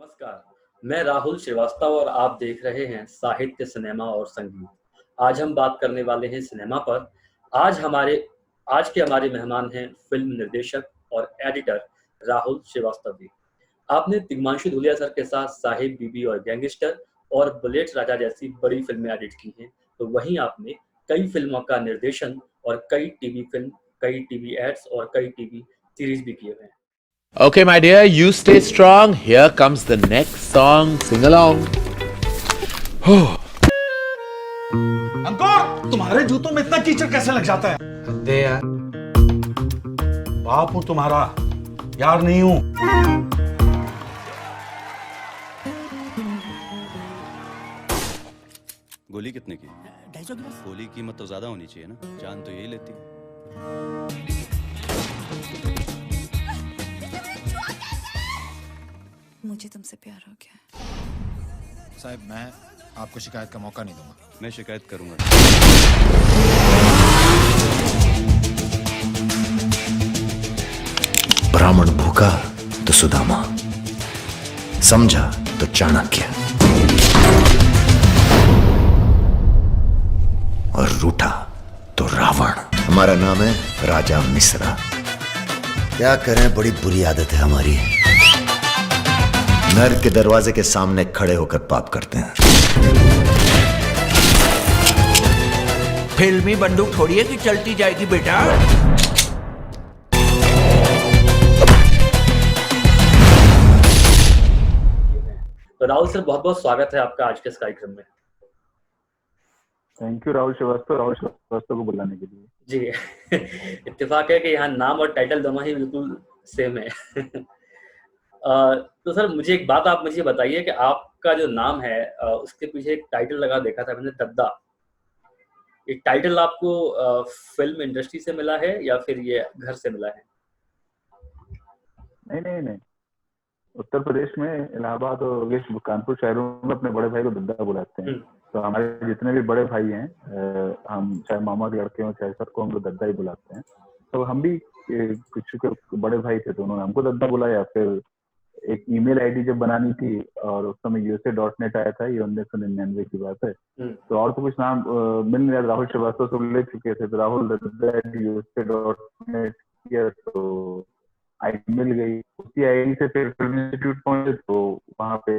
नमस्कार, मैं राहुल श्रीवास्तव और आप देख रहे हैं साहित्य, सिनेमा और संगीत। आज हम बात करने वाले हैं सिनेमा पर। आज हमारे आज के हमारे मेहमान हैं फिल्म निर्देशक और एडिटर राहुल श्रीवास्तव जी। आपने तिग्मांशु धूलिया सर के साथ साहिब, बीबी और गैंगस्टर और बुलेट राजा जैसी बड़ी फिल्में एडिट की हैं, तो वहीं आपने कई फिल्मों का निर्देशन और कई टीवी फिल्म, कई टीवी एड्स और कई टीवी सीरीज भी किए हुए हैं। Okay, my dear, you stay strong. Here comes the next song. Sing along. अंकुर, तुम्हारे जूतों में इतना कीचड़ कैसे लग जाता है? दे यार। बाप हूं तुम्हारा, यार नहीं हूं। गोली कितने की? 250 की बस। गोली की कीमत तो ज्यादा होनी चाहिए ना, जान तो यही लेती है। मुझे तुमसे प्यार हो गया। साहब, मैं आपको शिकायत का मौका नहीं दूंगा। मैं शिकायत करूंगा। ब्राह्मण भूखा तो सुदामा, समझा तो चाणक्य, और रूठा तो रावण। हमारा नाम है राजा मिश्रा। क्या करें, बड़ी बुरी आदत है हमारी। नर्क के दरवाजे के सामने खड़े होकर पाप करते हैं। फिल्मी बंदूक थोड़ी है कि चलती जाएगी बेटा। तो राहुल सर, बहुत बहुत स्वागत है आपका आज के इस कार्यक्रम में। थैंक यू राहुल श्रीवास्तव को बुलाने के लिए। जी इत्तेफाक है कि यहाँ नाम और टाइटल दोनों ही बिल्कुल सेम है। तो सर, मुझे एक बात आप मुझे बताइए कि आपका जो नाम है उसके पीछे एक टाइटल लगा देखा था मैंने, दद्दा। ये टाइटल आपको फिल्म इंडस्ट्री से मिला है या फिर ये घर से मिला है? नहीं, उत्तर प्रदेश में इलाहाबाद और कानपुर शहरों में अपने बड़े भाई को दद्दा बुलाते हैं। तो हमारे जितने भी बड़े भाई हैं, हम चाहे मामा के लड़के हों चाहे सबको हम लोग दद्दा ही बुलाते हैं। तो हम भी कुछ बड़े भाई थे तो उन्होंने हमको दद्दा बुलाया। फिर एक ईमेल आईडी जब बनानी थी और उस समय USA.net आया था, ये 1999 की बात है। तो और तो कुछ नाम मिल नहीं रहा, राहुल श्रीवास्तव से ले चुके थे, तो राहुल USA.net किया तो आईडी मिल गई। उसी आईडी से फिर फिल्म इंस्टीट्यूट पहुंचे, तो वहाँ पे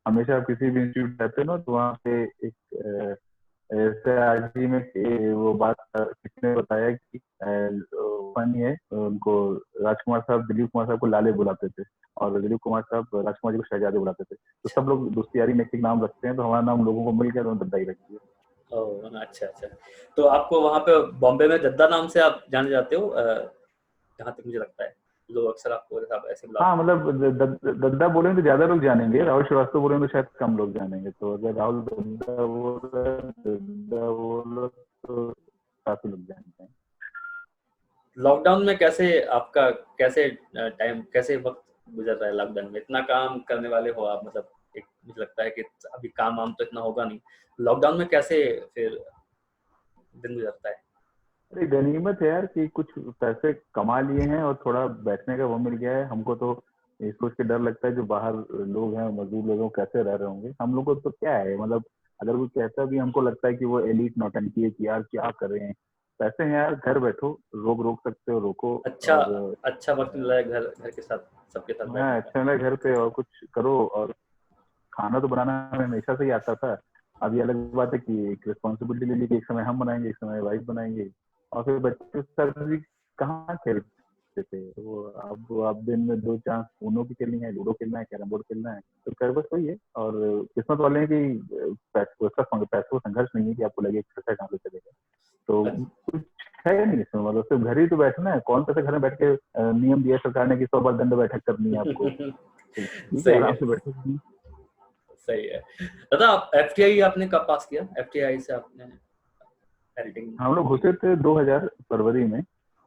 हमेशा किसी भी इंस्टीट्यूट रहते हैं ना, तो वहाँ पे एक ऐसे आजी में वो बात किसी ने बताया कि फनी है, उनको राजकुमार साहब दिलीप कुमार साहब को लाले बुलाते थे और दिलीप कुमार साहब राजकुमार जी को शहजादे बुलाते थे। तो सब लोग दोस्ती यारी में एक नाम रखते हैं, तो हमारा नाम लोगों को मिल गया तो दद्दा ही रख दिया। ओह, अच्छा। तो आपको वहाँ पे बॉम्बे में दद्दा नाम से आप जाने जाते हो, जहाँ तक मुझे लगता है लोग अक्सर आपको ऐसे बुलाते हैं। हाँ, मतलब दद्दा बोलेंगे तो ज्यादा लोग जानेंगे, राहुल श्रीवास्तव बोलेंगे तो शायद कम लोग जानेंगे। तो अगर राहुल दद्दा बोल तो काफी लोग जानते हैं। लॉकडाउन में कैसे वक्त गुजर रहा है? लॉकडाउन में इतना काम करने वाले हो आप, मतलब एक मुझे लगता है कि अभी काम वाम तो इतना होगा नहीं, लॉकडाउन में कैसे फिर दिन गुजरता है? अरे गनीमत है यार कि कुछ पैसे कमा लिए हैं और थोड़ा बैठने का वो मिल गया है। हमको तो ये सोच के डर लगता है जो बाहर लोग हैं, मजदूर लोग कैसे रह रहे होंगे। हम लोग को तो क्या है, मतलब अगर कोई कहता भी, हमको लगता है कि वो एलीट नौटंकी है कि यार क्या कर रहे हैं। पैसे हैं यार, घर बैठो, रोक सकते हो रोको। अच्छा वक्त मिला है घर के साथ, सबके साथ बैठने का। अच्छा मिला घर पे और कुछ करो। और खाना तो बनाना हमेशा से ही आता था। अभी अलग बात है कि एक रिस्पॉन्सिबिलिटी ले ली कि एक समय हम बनाएंगे, एक समय वाइफ बनाएंगे। और फिर बच्चे भी कहाँ खेलते थे, वो अब दिन में 2 चांस ऊनो की खेलनी है, लूडो खेलना है, कैरम बोर्ड खेलना है, तो कर बस वही है। और किस्मत वाले हैं कि पैसों का संघर्ष नहीं है कि आपको लगे पैसा कहाँ से चलेगा। तो कुछ है नहीं इसमें, मतलब सिर्फ घर ही तो बैठना है। कौन पैसे घर में बैठ के नियम दिया सरकार ने कि 100 बार दंड बैठक करनी है आपको। ठीक है, आराम से बैठो। सही है। दादा, आप FTI आपने कब पास किया? FTI से आपने एडिटिंग? हम लोग घुसे थे 2000 फरवरी में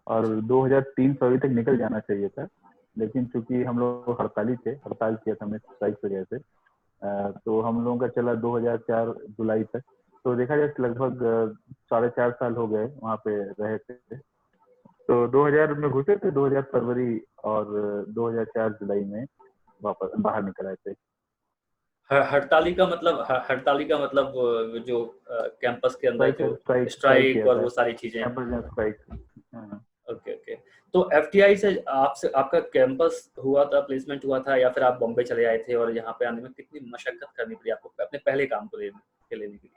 और 2003 फरवरी तक निकल जाना चाहिए था, लेकिन चूंकि हम लोग हड़ताल किया था, हमने स्ट्राइक पे गए थे। तो हम लोगों का चला 2004 जुलाई तक। तो देखा जाए लगभग 4.5 साल हो गए वहाँ पे रहे थे। तो 2000 में घुसे थे, 2000 फरवरी और 2004 जुलाई में। वापस बाहर निकल आए थे। हड़ताली का मतलब हड़ताली का मतलब जो कैंपस के अंदर जो स्ट्राइक किया और था, वो सारी चीजें। Campus strike. हाँ। Okay okay. तो एफटीआई से आपसे आपका कैंपस हुआ था, प्लेसमेंट हुआ था, या फिर आप बॉम्बे चले आए थे और यहाँ पे आने में कितनी मशक्कत करनी पड़ी आपको अपने पहले काम को लेने के लिए?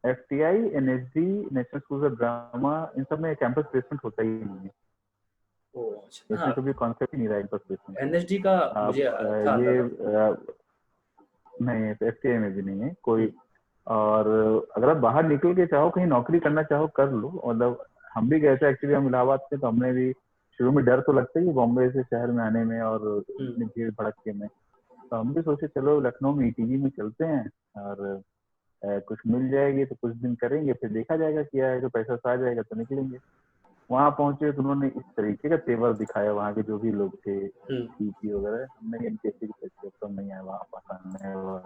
FTI, NSD, national school of drama, इन सब में कैंपस प्लेसमेंट होता ही नहीं है। ओह अच्छा। इसमें कभी कॉन्सेप्ट ही नहीं रहा कैंपस प्लेसमेंट। एनएसडी का मुझे था ये अंदाजा। नहीं है, एफटीआई में भी नहीं है कोई। और अगर आप बाहर निकल के चाहो, कहीं नौकरी करना चाहो, कर लो। मतलब हम भी गए थे एक्चुअली, हम इलाहाबाद से, तो हमने भी शुरू में डर तो लगता ही है बॉम्बे से शहर में आने में और इतनी भीड़ भड़के में। तो हम भी सोचे चलो लखनऊ में ईटीवी में चलते हैं और कुछ मिल जाएगी तो कुछ दिन करेंगे, फिर देखा जाएगा क्या है, तो पैसा आ जाएगा तो निकलेंगे। वहां पहुंचे तो उन्होंने इस तरीके का तेवर दिखाया, वहां के जो भी लोग थे, सीपी वगैरह, हमने एमपीएससी की तो नहीं आया वहां पास।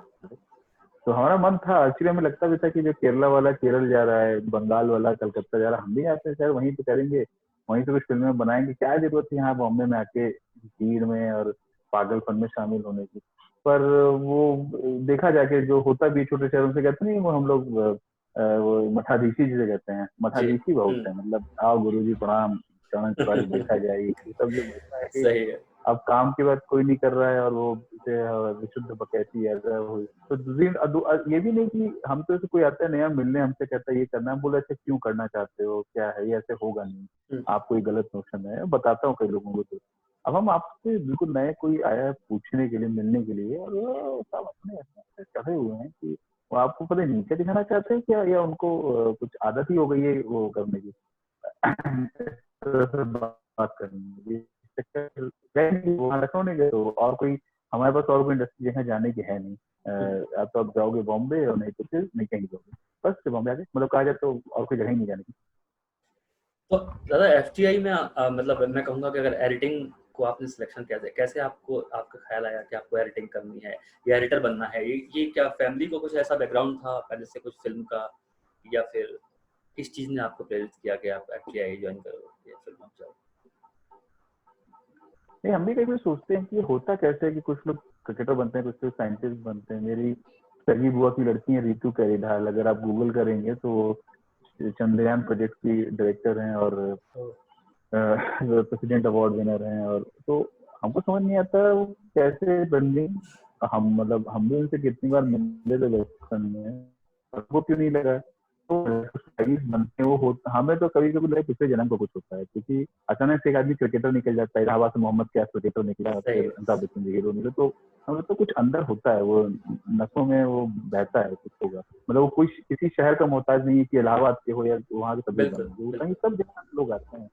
तो हमारा मन था एक्चुअली, हमें लगता भी था कि जो केरला वाला केरल जा रहा है, बंगाल वाला कलकत्ता जा रहा है, हम भी आते हैं वहीं पे करेंगे, वहीं से कुछ फिल्में बनाएंगे, क्या जरूरत है यहाँ बॉम्बे में आके भीड़ में और पागलपन में शामिल होने की। पर वो देखा जाके जो होता भी छोटे शहरों से, कहते नहीं वो हम लोग वो मठाधीशी जिसे कहते हैं, मठाधीशी बहुत है, मतलब आओ गुरुजी प्रणाम, चरण के देखा जाए, सब जो होता है। सही है। अब काम के बाद कोई नहीं कर रहा है और वो विशुद्ध बकैती ऐसा हुई। तो ये भी नहीं कि हम तो कोई आता है नया मिलने, हमसे कहता है ये करना है, बोले अच्छा क्यों करना चाहते हो, क्या है, ये ऐसे होगा नहीं, आपको ये गलत नोशन है, बताता हूँ कई लोगों को। तो अब हम आपसे बिल्कुल नए कोई आया है पूछने के लिए, मिलने के लिए, और वो सब अपने चढ़े हुए हैं कि वो आपको पता नहीं क्या दिखाना चाहते हैं क्या, या उनको कुछ आदत ही हो गई है वो करने की बात करनी है। वहाँ लखनऊ नहीं गए तो और कोई हमारे पास और कोई इंडस्ट्री जगह जाने की है नहीं। आप तो आप जाओगे बॉम्बे और नहीं तो फिर नहीं कहीं जाओगे, बस बॉम्बे आगे, मतलब कहा जाए तो और कोई जगह ही नहीं जाने की। तो दादा एफटीआई में मतलब मैं कहूँगा कि अगर एडिटिंग को आपने सिलेक्शन कैसे आपको आपका ख्याल आया कि आपको एडिटिंग करनी है या एडिटर बनना है? ये क्या फैमिली को कुछ ऐसा बैकग्राउंड था पहले से कुछ फिल्म का, या फिर किस चीज़ ने आपको प्रेरित किया कि आप एफटीआई ज्वाइन करो या फिल्म में जाओ? नहीं, हम भी कई बार सोचते हैं कि होता कैसे है कि कुछ लोग क्रिकेटर बनते हैं, कुछ लोग साइंटिस्ट बनते हैं। मेरी सगी बुआ की लड़की है रितु कैरिडाल, अगर आप गूगल करेंगे तो चंद्रयान प्रोजेक्ट की डायरेक्टर हैं और प्रेसिडेंट अवार्ड विनर हैं। और तो हमको समझ नहीं आता वो कैसे बन गई। हम मतलब हम भी उनसे कितनी बार मिले थे बचपन में, वो क्यों नहीं लगा। तो बनते वो होता, हमें तो कभी कभी लगे पिछले जन्म को कुछ होता है, क्योंकि अचानक से एक आदमी क्रिकेटर निकल जाता है, इलाहाबाद से मोहम्मद कैफ क्रिकेटर निकला, अमिताभ बच्चन जी हीरो निकले, तो हमें तो कुछ अंदर होता है, वो नसों में वो बहता है कुछ होगा। मतलब वो कोई किसी शहर का मोहताज नहीं है कि इलाहाबाद के हो या वहाँ के सभी कहीं सब जगह लोग आते हैं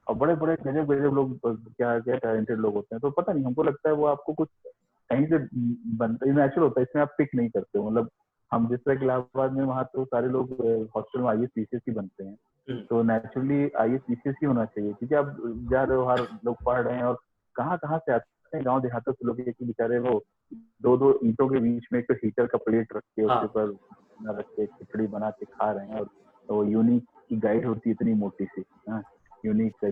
और बड़े बड़े गजब गजब लोग, क्या क्या टैलेंटेड लोग होते हैं। तो पता नहीं, हमको लगता है वो आपको कुछ कहीं से बनता है, नेचुरल होता है, इसमें आप पिक नहीं करते हो। मतलब हम जिस तरह इलाहाबाद में, वहाँ तो सारे लोग हॉस्टल में आईएएस पीसीएस ही बनते हैं, तो नेचुरली आईएएस पीसीएस ही होना चाहिए, क्योंकि आप जा रहे हो, हर लोग पढ़ रहे हैं और कहाँ कहाँ से आते हैं, गाँव देहातों से लोग बेचारे वो दो ईंटों के बीच में एक हीटर का प्लेट रख के उसके ऊपर रख के खिचड़ी बना के खा रहे हैं। और तो यूनिक की गाइड होती है इतनी मोटी सी, यूनिक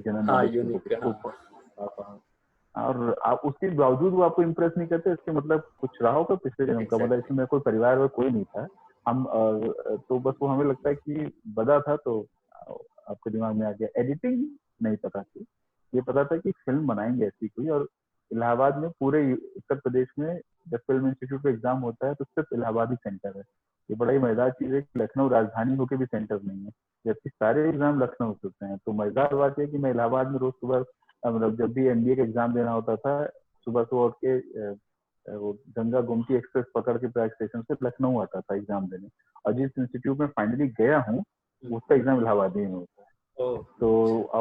और आप उसके बावजूद वो आपको इम्प्रेस नहीं करते, इसके मतलब कुछ रहा होगा पिछले जन्म का। मतलब इसमें कोई परिवार में कोई नहीं था, हम तो बस वो हमें लगता है कि बदा था, तो आपके दिमाग में आ गया। एडिटिंग नहीं पता थी, ये पता था कि फिल्म बनाएंगे ऐसी कोई। और इलाहाबाद में, पूरे उत्तर प्रदेश में जब फिल्म इंस्टीट्यूट का एग्जाम होता है तो सिर्फ इलाहाबाद ही सेंटर है। ये बड़ा ही मजेदार चीज है कि लखनऊ राजधानी होकर भी सेंटर नहीं है, जबकि सारे एग्जाम लखनऊ से होते हैं। तो मजेदार बात है कि मैं इलाहाबाद में रोज सुबह, मतलब जब भी एमबीए का एग्जाम देना होता था, सुबह सुबह उठ के वो गंगा गोमती एक्सप्रेस पकड़ के प्रयाग स्टेशन से लखनऊ आता था एग्जाम देने। और जिस इंस्टीट्यूट में फाइनली गया हूँ उसका एग्जाम इलाहाबाद में होता है। तो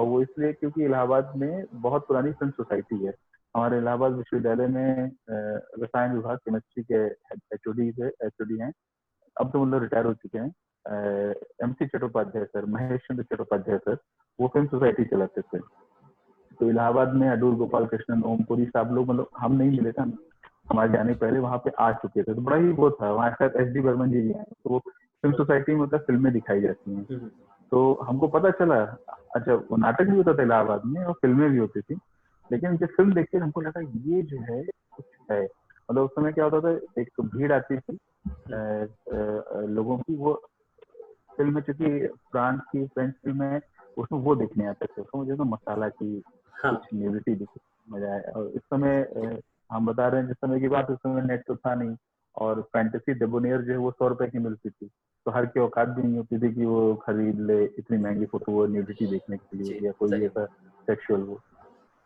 वो इसलिए क्योंकि इलाहाबाद में बहुत पुरानी फिल्म सोसाइटी है। हमारे इलाहाबाद विश्वविद्यालय में रसायन विभाग केमिस्ट्री के एचओडी हैं, अब तो मतलब रिटायर हो चुके हैं, MC Chattopadhyay sir, Mahesh Chandra Chattopadhyay sir, वो फिल्म सोसाइटी चलाते थे। तो इलाहाबाद में अडूर गोपाल कृष्णन, ओमपुरी साहब लोग, मतलब हम नहीं मिले थे, हमारे जाने पहले वहाँ पे आ चुके थे। तो बड़ा ही वो था, वहाँ शायद एच डी बर्मन जी हैं, तो फिल्म सोसाइटी में मतलब फिल्में दिखाई जाती हैं। तो हमको पता चला, अच्छा वो नाटक भी होता था इलाहाबाद में और फिल्में भी होती थी। लेकिन जब फिल्म देखते हमको लगा ये जो है कुछ है। मतलब उस समय क्या होता था, एक तो भीड़ आती थी लोगों की, वो फिल्म चूंकि फ्रांस की फ्रेंच फिल्म है, उसमें वो देखने आते थे, उसमें मुझे तो मसाला की हाँ कुछ न्यूडिटी दिखी, मजा आया। और इस समय हम बता रहे हैं जिस समय की बात, उस समय नेट तो था नहीं, और फैंटेसी डेबोनियर जो है वो 100 रुपए की मिलती थी, तो हर की औकात भी नहीं होती थी कि वो खरीद ले इतनी महंगी फोटो वो न्यूडिटी देखने के लिए जी या कोई सही ऐसा सेक्सुअल वो।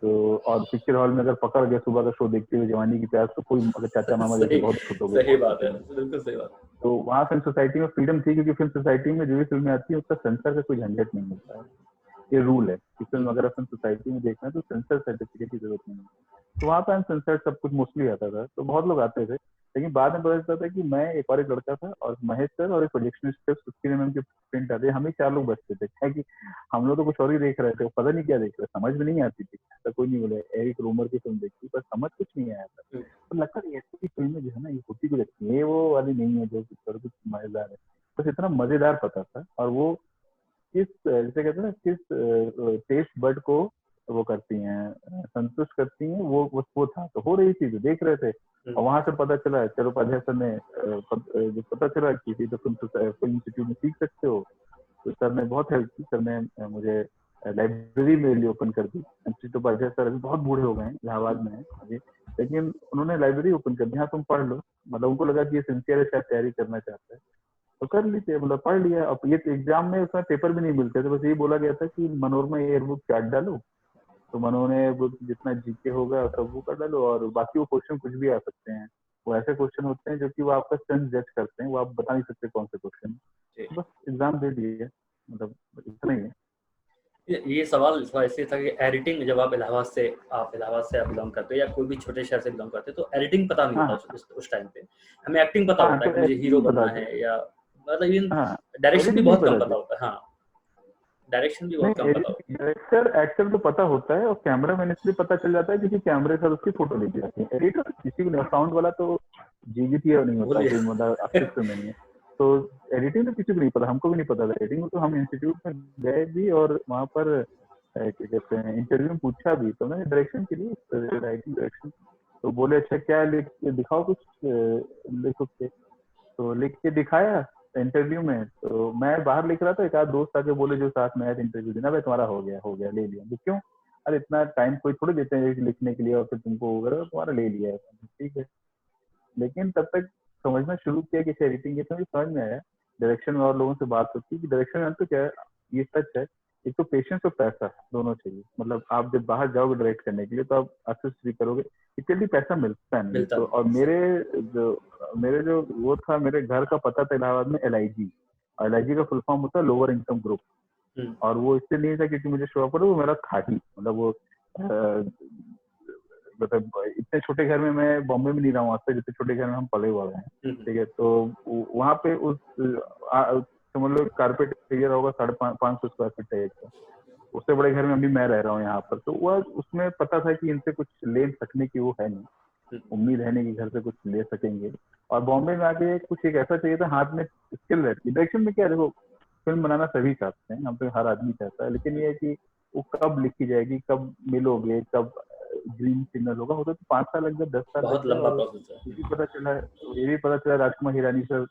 तो और पिक्चर हॉल में अगर पकड़ गए सुबह का शो देखते हुए जवानी की प्यास, तो कोई अगर चाचा मामा जैसे सही बहुत खुश हो सही गए। बात है, बिल्कुल सही बात। तो वहाँ फिल्म सोसाइटी में फ्रीडम थी, क्योंकि फिल्म सोसाइटी में जो भी फिल्में आती है उसका सेंसर का कोई झंझट नहीं मिलता है। ये रूल है कि फिल्म अगर फिल्म सोसाइटी में देखना है तो सेंसर सर्टिफिकेट की जरूरत नहीं है। तो वहाँ पे अनसेंसर्ड सब कुछ मोस्टली आता था, तो बहुत लोग आते थे। लेकिन बाद में पता चलता था कि मैं, एक और एक लड़का था, और महेश सर और एक प्रोजेक्शनिस्ट थे, 16 mm की प्रिंट आते, हम ही 4 लोग बचते थे। क्या कि हम लोग तो कुछ और ही देख रहे थे, पता नहीं क्या देख रहे, समझ में नहीं आती थी। ऐसा कोई नहीं बोले एरिक रोमर की फिल्म देखी, पर समझ कुछ नहीं आया था। तो लगता है ऐसी फिल्में जो है ना, ये होती कुछ अच्छी है, ये वो वाली नहीं है जो कुछ मजेदार है। बस इतना मजेदार पता था, और वो किस, जैसे कहते हैं ना, किस टेस्ट बर्ड को वो करती हैं, संतुष्ट करती हैं, वो था। तो हो रही चीज देख रहे थे, और वहां से पता चला, चलो उपाध्याय सर ने जो पता चला कि तो फिल्म इंस्टीट्यूट में सीख सकते हो, तो सर ने बहुत हेल्प की। सर ने मुझे लाइब्रेरी मेरे लिए ओपन कर दी। इंस्टीट्यूट उपाध्याय सर अभी बहुत बूढ़े हो गए हैं, इलाहाबाद में है अभी, लेकिन उन्होंने लाइब्रेरी ओपन कर दी, हाँ तुम पढ़ लो। मतलब उनको लगा कि ये सिंसियर है, शायद तैयारी करना चाहता है, तो कर लीजिए। मतलब पढ़ लिया। अब ये एग्जाम में उसमें पेपर भी नहीं मिलते थे, बस यही बोला गया था कि मनोरमा एयर बुक चार्ट डालो, तो मनोने बुक जितना जीके होगा सब वो कर डालो, और बाकी वो क्वेश्चन कुछ भी आ सकते हैं। वो ऐसे क्वेश्चन होते हैं जो कि वो आपका सेंस जज करते हैं, वो आप बता नहीं सकते कौन से क्वेश्चन। बस एग्जाम दे दिए, मतलब इतना ही है। ये सवाल ऐसे था कि एडिटिंग, जब आप इलाहाबाद से आप बिलोंग करते हो या कोई भी छोटे शहर से बिलोंग करते हो, तो एडिटिंग पता नहीं होता हाँ उस टाइम पे। हमें एक्टिंग पता हाँ, होता तो है कि मुझे हीरो एडिटिंग बनना बता है, दी। या मतलब इवन हाँ, डायरेक्शन भी एडिटिंग बहुत कम बता पता दी। होता है। हाँ, डायरेक्शन भी नहीं, बहुत कम पता होता एडिटिंग डायरेक्टर एक्टर तो पता होता है, और कैमरा मैन इसलिए पता चल जाता है क्योंकि कैमरे से उसकी फोटो ली जाती है। एडिटर किसी को नहीं, साउंड वाला तो जीवित नहीं है। होता, बोलिए। कोई मतलब अस्तित्व में नहीं है। तो एडिटिंग तो किसी को नहीं पता, हमको भी नहीं पता था एडिटिंग। तो हम इंस्टीट्यूट में गए भी, और वहाँ पर क्या कहते हैं, इंटरव्यू में पूछा भी, तो मैंने डायरेक्शन के लिए, राइटिंग डायरेक्शन, तो बोले अच्छा क्या लिख दिखाओ कुछ, लिखो के। तो लिख के दिखाया इंटरव्यू में। तो मैं बाहर लिख रहा था, एक आध दोस्त आके बोले जो साथ में आए थे इंटरव्यू देना, भाई तुम्हारा हो गया ले लिया। तो क्यों? अरे इतना टाइम कोई थोड़ी देते हैं लिखने के लिए, और फिर तुमको वगैरह, तुम्हारा ले लिया है। ठीक है। लेकिन तब तक समझना शुरू किया कि एडिटिंग है, तो मुझे समझ में आया। डायरेक्शन में और लोगों से बात होती है कि डायरेक्शन में तो क्या है, ये सच है, एक तो पेशेंस और पैसा दोनों चाहिए। मतलब आप जब बाहर जाओगे डायरेक्ट करने के लिए, तो आप असिस्ट भी करोगे, इसके लिए पैसा मिलता नहीं है। मिलता तो और नहीं। मेरे जो वो था, मेरे घर का पता था इलाहाबाद में LIG, और LIG का फुल फॉर्म होता है लोअर इनकम ग्रुप। और वो इससे नहीं था क्योंकि मुझे शो पड़ा, वो मेरा था ही, मतलब वो मतलब इतने छोटे घर में मैं बॉम्बे में नहीं रहा हूँ आज तक, जितने छोटे घर में हम पले हुए हैं। ठीक है। तो वहाँ पे उस समझ लो कारपेट एरिया होगा 550 स्क्वायर फीट टाइप का, उससे बड़े घर में अभी मैं रह रहा हूँ यहाँ पर। तो वह उसमें पता था कि इनसे कुछ ले सकने की वो है नहीं, उम्मीद है नहीं कि घर से कुछ ले सकेंगे। और बॉम्बे में आके कुछ एक ऐसा चाहिए था, हाथ में स्किल रहती है। डायरेक्शन में क्या, देखो फिल्म बनाना सभी चाहते हैं, हम पे हर आदमी चाहता है, लेकिन ये है कि वो कब लिखी जाएगी, कब मिलोगे, कब ग्रीन सिग्नल होगा तो 5 साल लग गए, 10 साल बहुत लग गए। लंबा और प्रोसेस है। ये भी पता चला राजकुमार हिरानी सर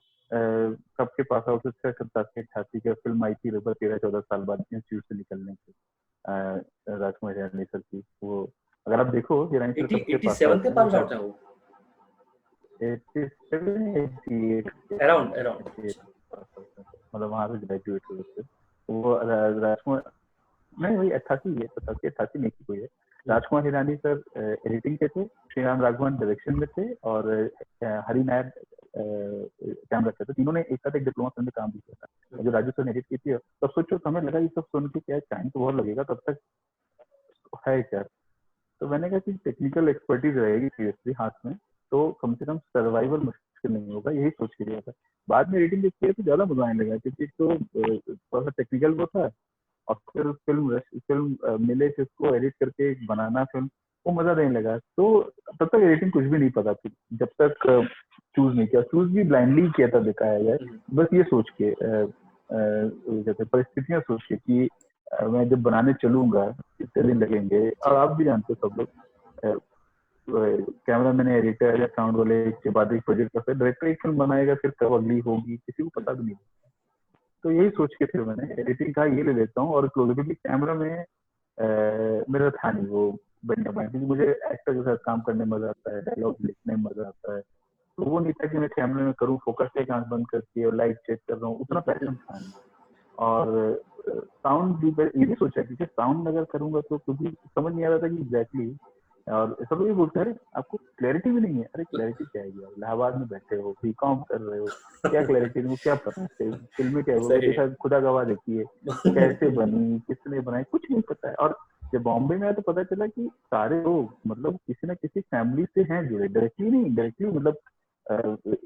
कब के पास आउट, 87-88 का फिल्म आई थी लगभग 13-14 साल बाद इंस्टीट्यूट से निकलने के। राजकुमार हिरानी सर की वो, अगर आप देखो हिरानी सर कब के पास 87 आउट के है, पास आउट है वो, 87-88 अराउंड। मतलब वहां से ग्रेजुएट हुए थे। वो राजकुमार, नहीं वही 88 है, 88 में की कोई है। राजकुमार हिरानी सर एडिटिंग के थे, श्री राम राघवन डायरेक्शन में थे, और हरि नायर कैमरा थे। तो तीनों ने एक साथ एक डिप्लोमा फिल्म में काम भी किया था, जो राजू सर ने एडिट की थी। तब सोचो, हमें लगा ये सब सुन के क्या टाइम तो बहुत लगेगा, तब तक है क्या। तो मैंने कहा कि टेक्निकल एक्सपर्टीज रहेगी सीरियसली हाथ में, तो कम से कम सर्वाइवल मुश्किल नहीं होगा, यही सोच के लिया था। बाद में एडिटिंग किया तो ज्यादा मजा आने लगा, क्योंकि तो थोड़ा सा टेक्निकल वो था, और फिर फिल्म मिले, फिर उसको एडिट करके बनाना फिल्म, वो मजा देने लगा। तो तब तक एडिटिंग कुछ भी नहीं पता थी, जब तक चूज नहीं किया। चूज भी ब्लाइंडली किया था, दिखाया जाए बस ये सोच के, जैसे परिस्थितियां सोच के कि मैं जब बनाने चलूंगा कितने दिन लगेंगे, और आप भी जानते हो सब लोग, कैमरा मैन, एडिटर या साउंड वाले के बाद एक प्रोजेक्ट करते हैं, डायरेक्टर एक फिल्म बनाएगा, फिर कब अगली होगी किसी को पता भी नहीं। तो यही सोच के फिर मैंने एडिटिंग का ये ले लेता हूँ और क्लोज, क्योंकि कैमरा में मेरा था नहीं वो बनने पाया, क्योंकि मुझे एक्टर के साथ काम करने में मजा आता है, डायलॉग लिखने में मजा आता है। तो वो नहीं था कि मैं कैमरे में करूँ फोकस से आंख बंद करके और लाइट चेक कर रहा हूँ, उतना पैशन था नहीं। और साउंड भी ये भी सोचा कि साउंड अगर करूंगा तो क्योंकि समझ नहीं आ रहा था कि एग्जैक्टली, और सब लोग ये बोलते हैं आपको क्लैरिटी भी नहीं है। अरे क्लैरिटी क्या है यार, इलाहाबाद में बैठे हो, बीकॉम कर रहे हो, क्या क्लैरिटी नहीं, क्या पता है फिल्में क्या है, खुदा गवाह देखी है कैसे बनी, किसने बनाई, कुछ नहीं पता है। और जब बॉम्बे में आया तो पता चला कि सारे लोग मतलब किसी ना किसी फैमिली से हैं जुड़े, डायरेक्टली नहीं इनडायरेक्टली। मतलब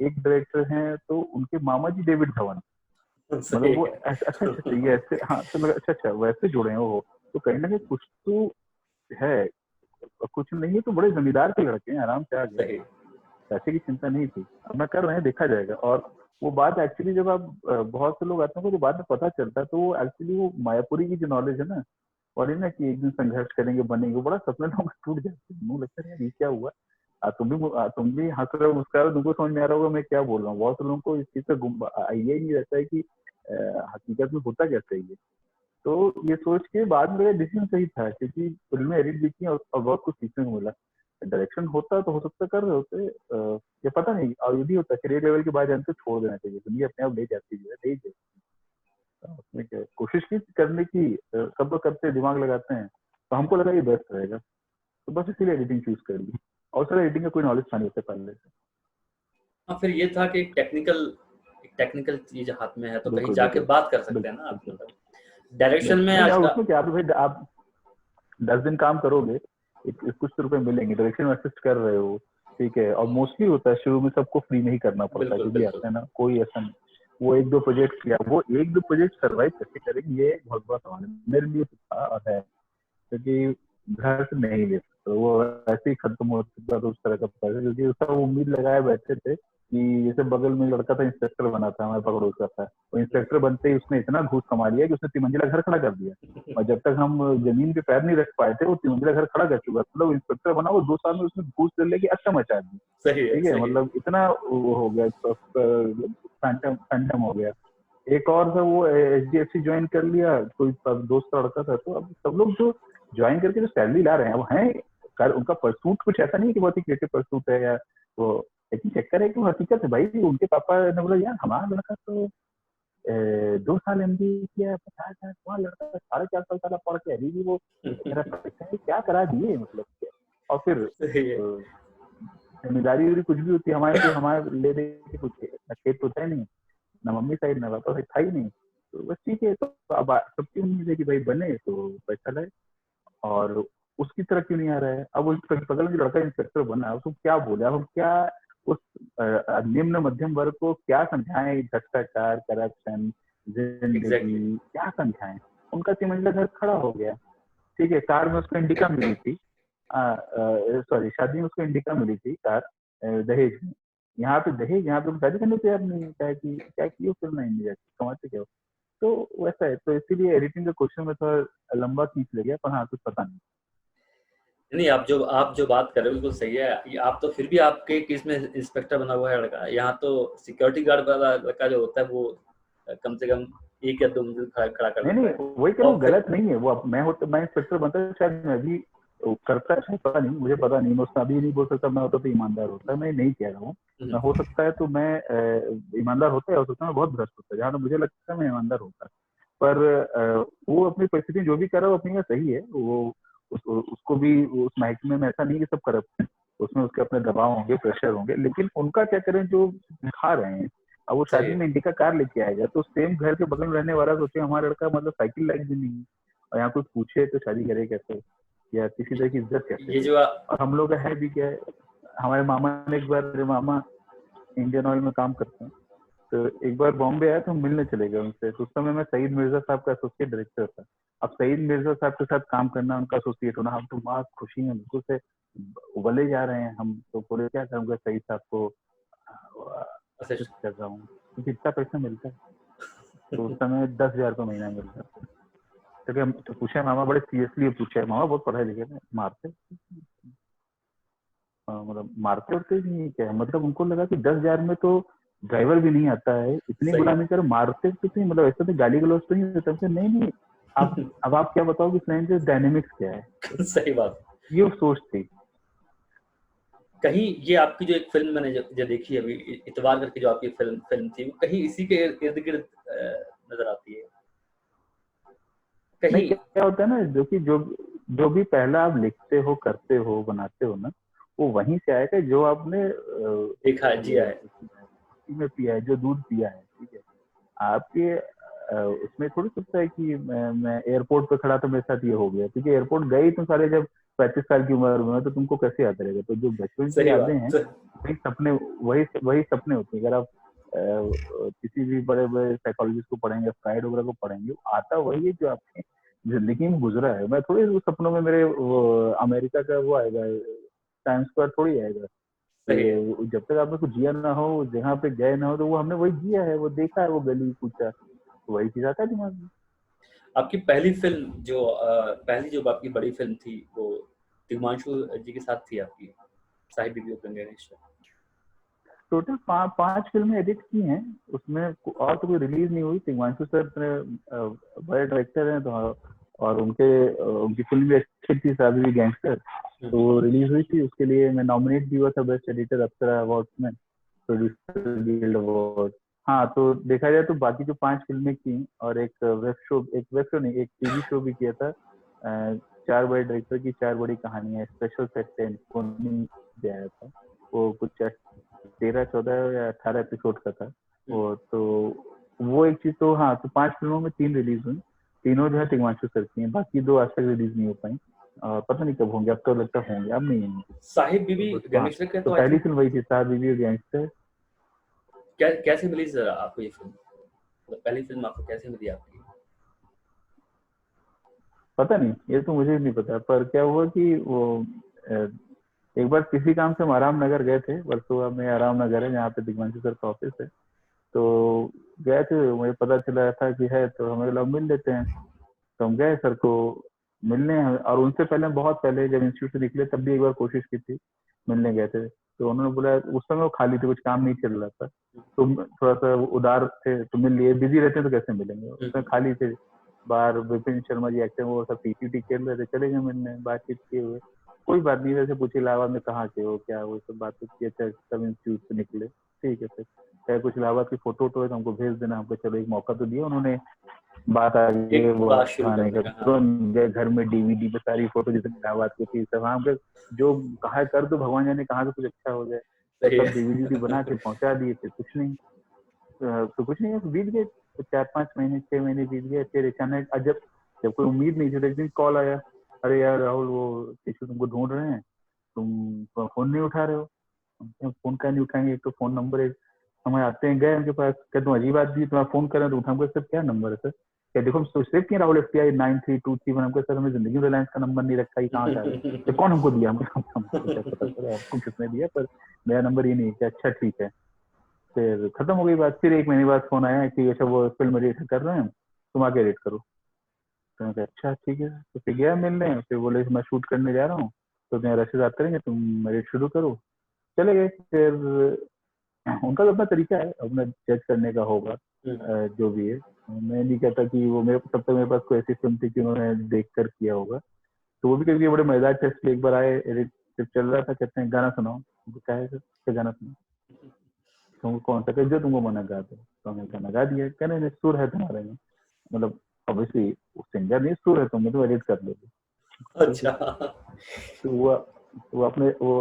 एक डायरेक्टर हैं तो उनके मामा जी डेविड धवन, मतलब वो अच्छा ये ऐसे, हाँ तो अच्छा वैसे जुड़े हैं वो। तो कहीं ना कहीं कुछ तो है, कुछ नहीं है तो बड़े जमींदार के लड़के हैं, आराम से आ गए, पैसे की चिंता नहीं थी। अब मैं कर रहे हैं, देखा जाएगा। और वो बात एक्चुअली जब आप बहुत से लोग आते हैं तो बाद में पता चलता है, तो वो एक्चुअली वो मायापुरी की जो नॉलेज है ना, और ये ना कि एक दिन संघर्ष करेंगे बनेंगे, बड़ा सपने लोगों टूट जाते हैं। मुझे लगता है ये क्या हुआ, तुम भी हंस रहे हो, मुस्कुरा रहे हो, तुमको समझ में आ रहा होगा मैं क्या बोल रहा हूँ। बहुत से लोगों को इस चीज का आइडिया ही नहीं रहता है कि हकीकत में होता कैसे है। तो ये सोच के बाद में मेरा डिसीजन सही था, क्योंकि फिल्में एडिट भी की और बहुत कुछ सीखने को मिला। डायरेक्शन होता तो हो सकता कर रहे होते, ये पता नहीं। और ये भी होता करियर लेवल के बाद जानते छोड़ देना चाहिए, दुनिया अपने आप ले जाती है, ले जाती है। उसमें क्या कोशिश की करने की, सब लोग करते हैं, दिमाग लगाते हैं, तो हमको लगा ये बेस्ट रहेगा, तो बस इसीलिए एडिटिंग चूज कर ली। और सर एडिटिंग का कोई नॉलेज था नहीं उससे पहले से। हाँ, फिर ये था कि टेक्निकल चीज हाथ में है तो कहीं जाके बात कर सकते हैं ना आप। मतलब डायरेक्शन में आज का उसमें क्या आप 10 दिन काम करोगे, कुछ तो रुपए मिलेंगे, डायरेक्शन में असिस्ट कर रहे हो, ठीक है। और मोस्टली होता है शुरू में सबको फ्री में ही करना पड़ता है, क्योंकि आता है ना कोई ऐसा नहीं। वो एक दो प्रोजेक्ट किया, वो एक दो प्रोजेक्ट सर्वाइव कैसे करेंगे ये बहुत बड़ा सवाल है मेरे लिए तो था और है, क्योंकि घर से नहीं ले सकते, वो ऐसे ही खत्म हो चुका था उस तरह का पैसा, क्योंकि उसका उम्मीद लगाए बैठे थे कि जैसे बगल में लड़का था इंस्पेक्टर बना था हमारे पकड़ोस का था, वो इंस्पेक्टर बनते ही उसने इतना घूस कमा लिया कि उसने 3 मंजिला घर खड़ा कर दिया। और जब तक हम जमीन पे पैर नहीं रख पाए थे वो 3 मंजिला घर खड़ा कर चुका, मतलब इंस्पेक्टर बना वो 2 साल में उसने घूस ले लेके अच्छा मचा दी। ठीक है, मतलब इतना वो हो गया, फैंटम हो गया। एक और था वो HDFC ज्वाइन कर लिया, कोई दोस्त लड़का था। तो अब सब लोग जो ज्वाइन करके जो सैलरी ला रहे हैं वो है, उनका परसूट कुछ ऐसा नहीं है कि बहुत ही क्रिएटिव परसूट है या वो, लेकिन चक्कर है कि वो हकीकत है भाई। उनके पापा ने बोला यार हमारा लड़का तो 2 साल MBA किया, 50,000, वहाँ लड़का 4.5 साल साला पढ़ के अभी भी वो मेरा पैसा है क्या करा दिए, मतलब क्या। और फिर जिम्मेदारी कुछ भी होती है हमारे ले दे के, कुछ खेत तो है नहीं ना, मम्मी साइड ना पापा साइड था ही नहीं। तो बस ठीक है, तो अब सबकी उम्मीद है कि भाई बने तो पैसा लाए, और उसकी तरह क्यों नहीं आ रहा है। अब उस बगल में लड़का इंस्पेक्टर बना, उसको क्या बोले, अब हम क्या उस निम्न मध्यम वर्ग को क्या समझाएं, भ्रष्टाचार, करप्शन, जिंदगी क्या समझाएं। उनका 3 मंजिला घर खड़ा हो गया, ठीक है। कार में उसको इंडिका मिली थी, सॉरी शादी में उसको इंडिका मिली थी कार, दहेज में। यहाँ पे शादी करने तैयार नहीं है, क्या क्यों फिल्म नहीं जाती, समझते क्या हो। तो वैसा है, तो इसीलिए एडिटिंग का क्वेश्चन में थोड़ा लंबा खींच ले गया, पर हाँ कुछ पता नहीं। आप जो बात कर रहे हो बिल्कुल सही है। आप तो फिर भी आपके केस में इंस्पेक्टर बना हुआ है लड़का, यहाँ तो सिक्योरिटी गार्ड वाला लड़का जो होता है वो कम से कम 1 या 2 मंजिल खड़ा कर नहीं वही कह रहा हूँ, गलत नहीं है वो। मैं इंस्पेक्टर बनता शायद मैं भी करता है, पता नहीं, मुझे पता नहीं, मैं उसका अभी नहीं बोल सकता। मैं होता तो ईमानदार होता, मैं नहीं कह रहा हूँ। मैं हो सकता है तो मैं ईमानदार होता है, हो सकता है मैं बहुत भ्रष्ट होता है, जहाँ तो मुझे लगता है मैं ईमानदार होता। पर वो अपनी परिस्थिति जो भी कर रहा है वो अपनी सही है। वो उसको भी उस महकमे में ऐसा नहीं कि सब करप्ट है, उसमें उसके अपने दबाव होंगे, प्रेशर होंगे, लेकिन उनका क्या करें जो दिखा रहे हैं। अब वो शादी में इंडिका कार लेके आएगा तो सेम घर के बगल में रहने वाला सोचे हमारा लड़का मतलब साइकिल लाइक भी नहीं है, और यहाँ कोई पूछे तो शादी करे कैसे, या किसी तरह की इज्जत कैसे। और हम लोग का है भी क्या है, हमारे मामा ने एक बार, मेरे मामा इंडियन ऑयल में काम करते हैं, तो एक बार बॉम्बे आया तो हम मिलने चले गए उनसे। तो उस समय मैं सईद मिर्जा साहब का एसोसिएट डायरेक्टर था। अब सईद मिर्जा साहब के साथ काम करना, उनका एसोसिएट होना, हम तो माँ खुशी में बिल्कुल से उबले जा रहे हैं। हम तो बोले क्या करूँगा, सईद साहब को असिस्ट कर रहा हूँ, क्योंकि इतना पैसा मिलता है। तो उस समय 10,000 रुपये महीना मिलता है। तो हम तो पूछे मामा, बड़े सीरियसली पूछे, मामा बहुत पढ़े लिखे हैं, मारते मतलब मारते होते नहीं क्या? मतलब उनको लगा कि 10,000 में तो ड्राइवर भी नहीं आता है, इतनी सही। गुलामी कर मारते तो नहीं, मतलब ऐसा तो गाली गलौज तो नहीं होता। नहीं नहीं, आप अब आप क्या बताओ कि फ्रेंड डायनेमिक्स क्या है? सही बात। ये सोच थी। कहीं ये आपकी जो एक फिल्म मैंने जो देखी अभी इतवार करके, जो आपकी फिल्म थी, वो कहीं इसी के इर्द गिर्द नजर आती है नहीं, कहीं। क्या होता है ना, जो भी पहला आप लिखते हो, करते हो, बनाते हो ना, वो वहीं से आएगा जो आपने देखा है, जिया है। में पिया है, जो दूध पिया है, ठीक है। आपके उसमें थोड़ी सकता है कि मैं एयरपोर्ट पे खड़ा था मेरे साथ ये हो गया, क्योंकि एयरपोर्ट गए तुम सारे जब 35 साल की उम्र में, तो तुमको कैसे याद रहेगा? तो जो बचपन की सही यादें हैं, बात। वही सपने होते हैं। अगर आप किसी भी बड़े बड़े साइकोलॉजिस्ट को पढ़ेंगे, फ्राइड वगैरह को पढ़ेंगे, आता वही है जो आपकी जिंदगी में गुजरा है। मैं थोड़ी उस सपनों में मेरे वो अमेरिका का वो आएगा, टाइम्स स्क्वायर थोड़ी आएगा। सही है। जब तक आपने कुछ जिया ना हो, जहाँ पे गए ना हो, तो वो हमने वही जिया है, वो देखा है, वो गली पूछा, तो वही चीज आता है दिमाग में। आपकी पहली फिल्म पहली जो आपकी बड़ी फिल्म थी, वो तिग्मांशु जी के साथ थी आपकी, साहिब बीबी और गंगेश। टोटल 5 फिल्में एडिट की हैं, उसमें और तो कोई रिलीज नहीं हुई। तिग्मांशु सर बड़े डायरेक्टर हैं, तो और उनकी फिल्म भी अच्छी थी, साथ भी गैंगस्टर, तो वो रिलीज हुई थी। उसके लिए मैं नॉमिनेट भी हुआ था बेस्ट एडिटर अप्सरा अवार्ड में, प्रोड्यूसर गिल्ड अवार्ड। हाँ, तो देखा जाए तो बाकी जो 5 फिल्में की और एक वेब शो नहीं, एक टीवी शो भी किया था। 4 बड़े डायरेक्टर की 4 बड़ी कहानियां, स्पेशल सेट 10 आया था। वो कुछ 13, 14 या 18 एपिसोड का था वो। तो वो एक चीज तो हाँ, तो 5 फिल्मों में 3 रिलीज हुई, तीनों जो है तिग्मांशु सर की हैं, बाकी 2 आज तक रिलीज नहीं हो पाई। पता नहीं कब होंगे, अब तो लगता होंगे, अब नहीं होंगे। साहिब बीबी गैंगस्टर के तो पहली फिल्म वही थी, साहिब बीबी और गैंगस्टर। कैसे मिली सर आपको ये फिल्म? मतलब पहली फिल्म आपको कैसे मिली आपकी? पता नहीं, ये तो मुझे नहीं पता, पर क्या हुआ कि वो एक बार किसी काम से हम आराम नगर गए थे, वर्सोवा में आराम नगर है जहाँ पे तिग्मांशु सर का ऑफिस है। तो गए थे, मुझे पता चला था कि है, तो हमें लोग मिल लेते हैं। तो हम गए सर को मिलने, और उनसे पहले बहुत पहले जब इंस्टीट्यूट से निकले तब भी एक बार कोशिश की थी, मिलने गए थे। तो उन्होंने बोला, उस समय वो खाली थे, कुछ काम नहीं चल रहा था, तो थोड़ा सा उदार थे, तो मिल लिए। बिजी रहते हैं तो कैसे मिलेंगे, उस समय खाली थे। बाहर विपिन शर्मा जी एक्टर, वो सब पीपीटी खेल रहे थे, चले गए मिलने, बातचीत किए हुए। कोई बात नहीं, वैसे पूछे इलाहाबाद में कहाँ के हो, क्या, वो सब बातचीत की। अच्छा, सब इंस्टीट्यूट से निकले, ठीक है। फिर चाहे कुछ इलाहाबाद की फोटो वोटो है तो हमको भेज देना। हमको चलो एक मौका तो दिया उन्होंने, बात आ गई वो खाने का। तुरंत घर में डीवीडी पे सारी फोटो जितनी इलाहाबाद की थी सब, हम जो कहा कर दो, भगवान जाने कहाँ से कुछ अच्छा हो जाए, तो सब डीवीडी बना के पहुंचा दिए थे। कुछ नहीं, तो कुछ नहीं, बीत गए 4-5 महीने, 6 महीने बीत गए। फिर अचानक जब कोई उम्मीद नहीं थी, तो एक दिन कॉल आया, अरे यार राहुल, वो किसी तुमको ढूंढ रहे हैं, तुम फोन नहीं उठा रहे हो। फोन क्या नहीं उठाएंगे, एक तो फोन नंबर एक हमें आते हैं, गए उनके पास, क्या तुम अजीब आदमी, तुम्हारा फोन कर रहे हैं तो उठाऊंगा। सर क्या नंबर है सर? क्या देखो, हम सेव किए राहुल FTI 9323। हमको सर, हमने जिंदगी में रिलायंस का नंबर नहीं रखा, ये कहाँ का है? तो कौन हमको दिया? हमको पता चला आपको किसने दिया, पर मेरा नंबर ये नहीं है। अच्छा ठीक है, फिर खत्म हो गई बात। फिर 1 महीने बाद फोन आया कि अच्छा वो फिल्म एडिट कर रहे हैं, तुम आके एडिट करो। तो मैं अच्छा ठीक है, तो फिर गया मिलने। फिर बोले मैं शूट करने जा रहा हूँ, तो तुम्हें रशीद आते रहेंगे, तुम एडिट शुरू करो। चले गए। फिर उनका तो अपना तरीका है, अपना जज करने का होगा, जो भी है। मैं नहीं कहता कि वो मेरे, तब तक मेरे पास कोई ऐसी फिल्म थी कि उन्होंने देख कर किया होगा। तो वो भी कभी बड़े मजेदार टेस्ट। एक बार आए, एडिट जब चल रहा था, कहते हैं गाना सुनाओ। क्या है सर? क्या गाना सुनाओ? तुमको कौन सा? जो तुमको मना गा दो। तो हमने गाना गा दिया। कह रहे सुर है तुम्हारे में, मतलब ऑब्वियसली सिंगर नहीं, सुर है, तुम एडिट कर लोगे। अच्छा। तो वो अपने वो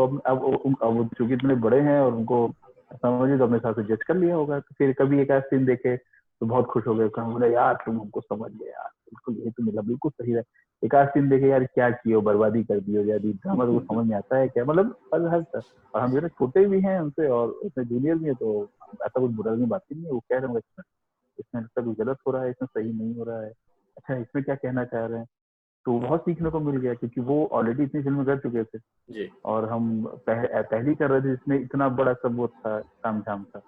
अब चूंकि इतने बड़े हैं और उनको समझिए, तो अपने हिसाब से जज कर लिया होगा। तो फिर कभी एक आध सीन देखे तो बहुत खुश हो गए, कहा बोला यार तुम हमको समझ गए यार, बिल्कुल ये तो मिला, बिल्कुल सही है। एक आध सीन देखे, यार क्या किए, बर्बादी कर दी हो यार, ड्रामा तो समझ में आता है क्या, मतलब हर सर। और हम जरा छोटे भी हैं उनसे और उसमें जूनियर भी है, तो ऐसा कुछ बुरा बात ही नहीं है। वो कह रहे हैं इसमें सब गलत हो रहा है, इसमें सही नहीं हो रहा है, अच्छा इसमें क्या कहना चाह रहे हैं। तो बहुत सीखने को मिल गया, क्योंकि वो ऑलरेडी इतनी फिल्में कर चुके थे जी। और हम पहली कर रहे थे, जिसमें इतना बड़ा सब वो था, तामझाम था।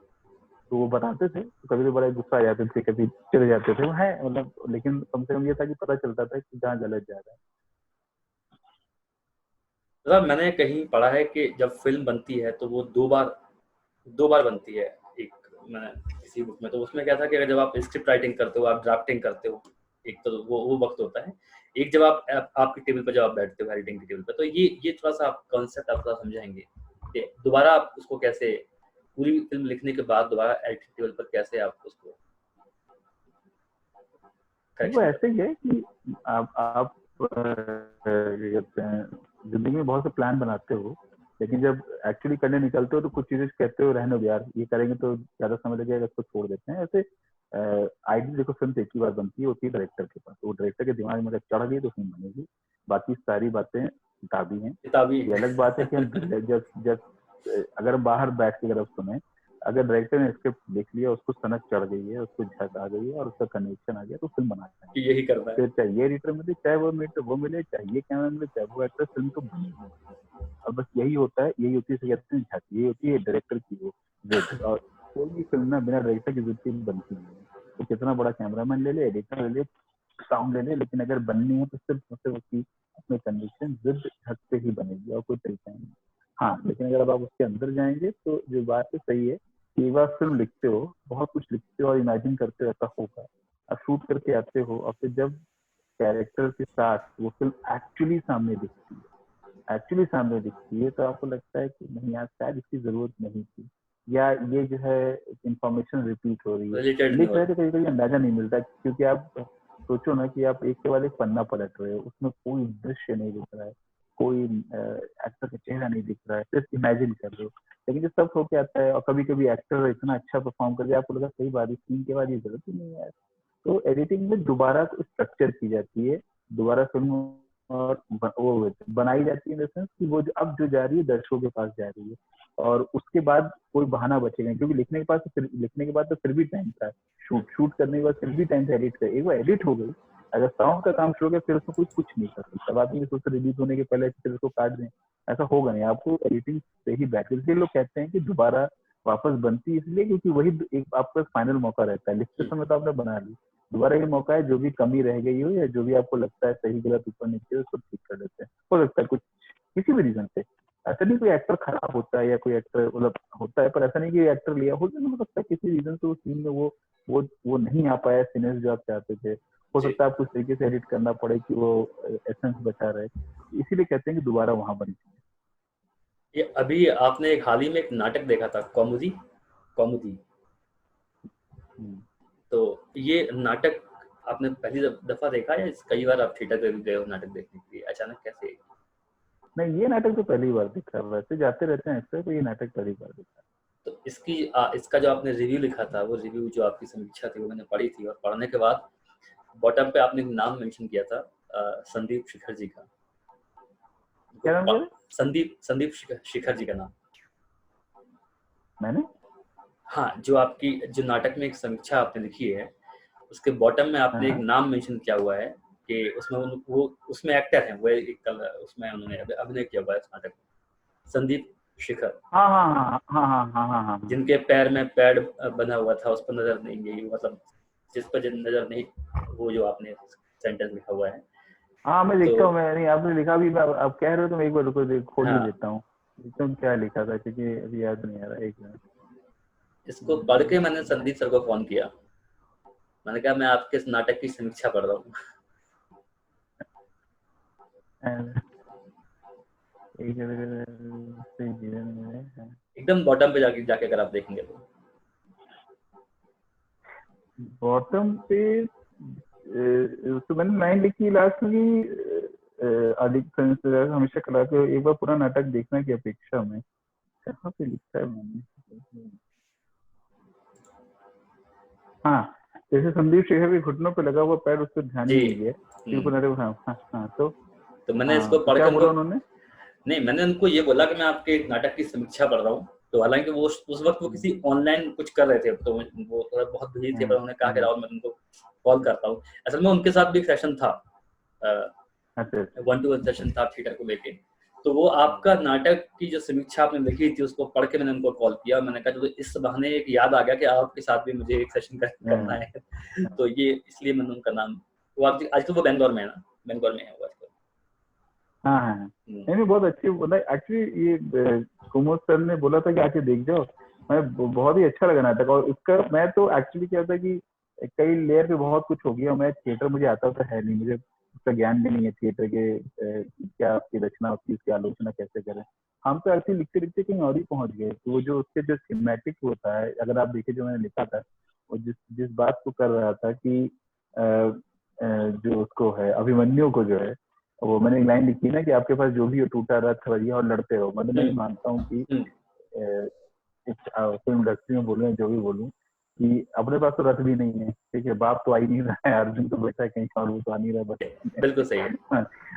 तो वो बताते थे, तो कभी तो बड़ा गुस्सा आ जाते थे, कभी चले जाते थे, है मतलब, लेकिन कम से कम ये था कि पता चलता था कि जहाँ गलत जा रहा है। मतलब मैंने कहीं पढ़ा है कि जब फिल्म बनती है तो वो दो बार बनती है। एक मैंने किसी बुक में, तो उसमें क्या था कि अगर जब आप स्क्रिप्ट राइटिंग करते हो, आप ड्राफ्टिंग करते हो, एक तो वो वक्त होता है। एक जब आपकी टेबल पर जब आप बैठते हो एडिटिंग की टेबल पर, तो ये थोड़ा सा आप कॉन्सेप्ट आप थोड़ा समझाएंगे कि दोबारा आप उसको कैसे, पूरी फिल्म लिखने के बाद दोबारा एडिटिंग टेबल पर कैसे आप उसको वो ऐसे ही है कि आप ये कहते हैं, जिंदगी में बहुत से प्लान बनाते हो, लेकिन जब एक्चुअली करने निकलते हो तो कुछ चीजें कहते हो रहने दो यार, ये करेंगे तो ज्यादा समय लगेगा, इसको छोड़ देते हैं। ऐसे आइडिया देखो, फिल्म एक ही बार बनती है, होती है डायरेक्टर के पास, वो डायरेक्टर के दिमाग में अगर चढ़ गई तो फिल्म बनेगी। बाकी सारी बातें किताबी हैं। किताबी ये अलग बात है कि हम जब अगर बाहर बैठ के अगर सुने, अगर डायरेक्टर ने स्क्रिप्ट लिख लिया, उसको सनक चढ़ गई है, उसको झक आ गई है और उसका कनेक्शन आ गया, तो फिल्म बनाता है। कि यही करना है। फिर चाहे ये एडिटर मिले, चाहे वो मिले, चाहे ये कैमरा मिले, चाहे वो एक्टर, फिल्म तो बनेगी। और बस यही होता है, यही होती है कहते हैं झक, यही होती है डायरेक्टर की वो जिद। और कोई भी फिल्म ना बिना डायरेक्टर की जिद की बनती नहीं है। तो कितना बड़ा कैमरामैन ले ले, एडिटर ले ले, साउंड ले ले, लेकिन अगर बननी है तो सिर्फ उसकी अपने कंडीशन जिद झक से ही बनेगी, और कोई तरीका नहीं। हाँ, लेकिन अगर आप उसके अंदर जाएंगे तो जो बात है सही है, कई बार फिल्म लिखते हो, बहुत कुछ लिखते हो और इमेजिन करते हो ऐसा होगा, अब शूट करके आते हो, और फिर जब कैरेक्टर के साथ वो फिल्म एक्चुअली सामने दिखती है तो आपको लगता है कि नहीं यार, शायद इसकी जरूरत नहीं थी, या ये जो है इंफॉर्मेशन रिपीट हो रही है। लिख रहे थे, कभी कभी अंदाजा नहीं मिलता, क्योंकि आप सोचो ना कि आप एक के बाद एक पन्ना पलट रहे हो, उसमें कोई दृश्य नहीं दिख रहा है, कोई एक्टर का चेहरा नहीं दिख रहा है, सिर्फ इमेजिन कर रहे हो। लेकिन जब सब होके आता है और कभी कभी एक्टर इतना अच्छा परफॉर्म कर दिया, आपको लगा सही बात, इस सीन के बाद ये जरूरत ही नहीं है। तो एडिटिंग में दोबारा स्ट्रक्चर की जाती है, दोबारा फिल्म और वो बनाई जाती है, इन द सेंस कि वो अब जो जा रही है दर्शकों के पास जा रही है, और उसके बाद कोई बहाना बचेगा, क्योंकि लिखने के बाद तो फिर भी टाइम था, शूट करने के बाद फिर भी टाइम था एडिट कर। एक बार एडिट हो गई, अगर साउंड का काम शुरू हो गया, फिर उसमें कुछ नहीं कर सकता। बात नहीं सोचते रिलीज होने के पहले फिर उसको काट दें, ऐसा होगा नहीं। आपको एडिटिंग से ही बैठ, इसलिए लोग कहते हैं कि दोबारा वापस बनती है, इसलिए क्योंकि वही एक आपका फाइनल मौका रहता है। लिखते समय तो आपने बना ली, दोबारा ये मौका है, जो भी कमी रह गई हो या जो भी आपको लगता है सही गलत ऊपर नीचे, उसको ठीक कर देते हैं। हो सकता है कुछ किसी भी रीजन से, ऐसा नहीं कोई एक्टर खराब होता है या कोई एक्टर मतलब होता है, पर ऐसा नहीं कि एक्टर लिया हो सकता है किसी रीजन से उस सीन में वो नहीं आ पाया सीनेस जो आप चाहते थे। हो सकता है आपको उस तरीके से एडिट करना पड़े कि वो एसेंस बचा रहे, इसीलिए कहते हैं कि दोबारा वहां बनी। ये अभी आपने एक हाल ही में एक नाटक देखा था, कौमुदी। तो ये नाटक आपने पहली दफा देखा या कई बार आप थिएटर पे भी गए हो नाटक देखने के लिए? अचानक कैसे? नहीं, ये नाटक तो पहली बार देखा, वैसे जाते रहते हैं अक्सर, तो ये नाटक पहली बार देखा। तो इसका जो आपने रिव्यू लिखा था, वो रिव्यू जो आपकी समीक्षा थी वो मैंने पढ़ी थी, और पढ़ने के बाद बॉटम पे आपने नाम मेंशन किया था, संदीप शिखर जी का। क्या नाम बोले? संदीप शिखर जी का नाम मैंने, हाँ, जो नाटक में एक समीक्षा आपने लिखी है, उसके बॉटम में आपने एक नाम मेंशन किया हुआ है कि उसमें एक्टर हैं, वो एक उसमें उन्होंने अभिनय किया हुआ है इस नाटक में, संदीप शिखर। हाँ, जिनके पैर में पैड बना हुआ था, उस पर नजर नहीं गई, मतलब जिस पर नजर नहीं, वो जो आपने सेंटेंस लिखा हुआ है। हाँ, मैं देखता हूँ, मैं नहीं, आपने लिखा भी, आप कह रहे हो तो मैं एक बार रुको खोल ही लेता हूँ, तुम क्या लिखा था, क्योंकि अभी याद नहीं आ रहा। एक मिनट, इसको पढ़ के मैंने संदीप सर को फोन किया, मैंने कहा मैं आपके इस नाटक की समीक्षा पढ़ रहा हूँ। एकदम बॉटम पे जाके अगर आप देखेंगे तो बॉटम पे तो मैंने लाइन लिखी लास्ट में कि हमेशा कला के एक बार पूरा नाटक देखने की अपेक्षा में, कहाँ पे लिखा है मैंने? हाँ, जैसे संदीप शेखर के घुटनों पे लगा हुआ पैर, उस पर ध्यान नहीं दिया। तो मैंने इसको पढ़ कर उन्होंने नहीं, मैंने उनको ये बोला कि मैं आपके नाटक की समीक्षा पढ़ रहा हूँ। तो हालांकि वो उस वक्त वो किसी ऑनलाइन कुछ कर रहे थे, तो वो बहुत बिजी थे, पर उन्होंने कहा कि राहुल मैं उनको कॉल करता हूँ। असल में उनके साथ भी एक सेशन था, 1-to-1 सेशन था थिएटर को लेके। तो वो आपका नाटक की जो समीक्षा आपने लिखी थी उसको पढ़ के मैंने उनको कॉल किया, मैंने कहा तो इस बहाने एक याद आ गया कि आपके साथ भी मुझे एक सेशन करना है। तो ये इसलिए मैंने उनका नाम, वो आजकल वो बैंगलोर में है ना, बैंगलोर में है वो आजकल। हाँ हाँ नहीं बहुत अच्छी बोला एक्चुअली। ये कुमुद सर ने बोला था कि आके देख जाओ, मैं बहुत ही अच्छा लगा नाटक। और उसका मैं तो एक्चुअली क्या था कि कई लेयर पे बहुत कुछ हो गया। मैं थिएटर मुझे आता तो है नहीं, मुझे उसका ज्ञान भी नहीं है थिएटर के क्या उसकी रचना होती है, उसकी आलोचना कैसे करें। हम तो ऐसे लिखते लिखते कहीं और ही पहुंच गए। तो वो जो उसके जो सिनेमैटिक होता है, अगर आप देखें जो मैंने लिखा था, वो जिस जिस बात को कर रहा था कि जो उसको है अभिमन्यु को जो है, वो मैंने एक लाइन लिखी ना कि आपके पास जो भी हो टूटा रथ भैया और लड़ते हो। मतलब मैं मानता हूँ कि फिल्म इंडस्ट्री में बोलूँ जो भी बोलूँ कि अपने पास तो रथ भी नहीं है, ठीक है, बाप तो आ ही नहीं रहा है, अर्जुन तो बैठा है कहीं और, वो तो आ नहीं रहा बस। बिल्कुल सही है।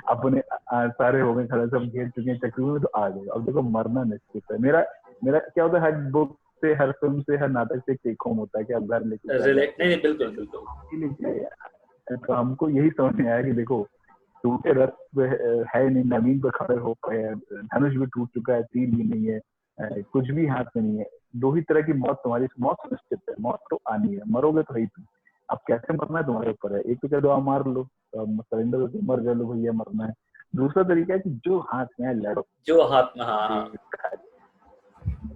अपने सारे हो गए खड़े, सब घेर चुके हैं चक्री में, तो आ गए। अब देखो मरना निश्चित है। मेरा मेरा क्या होता है, हर बुक से, हर फिल्म से, हर नाटक से टेक होम होता है कि आप घर लेके नहीं बिल्कुल बिल्कुल। तो हमको यही समझ में आया कि देखो टूटे रथ है नहीं, जमीन पर खड़े हो गए, धनुष भी टूट चुका है, तीर भी नहीं है, कुछ भी हाथ में नहीं है। दो ही तरह की मौत, तुम्हारी मौत सुनिश्चित है, मौत तो आनी है, मरोगे तो ही तुम। अब कैसे मरना है तुम्हारे ऊपर है। एक तो कह दो आप मार लो, सरेंडर होकर मर जा लो भैया, मरना है। दूसरा तरीका है कि जो हाथ में है लड़ो, जो हाथ में, हाँ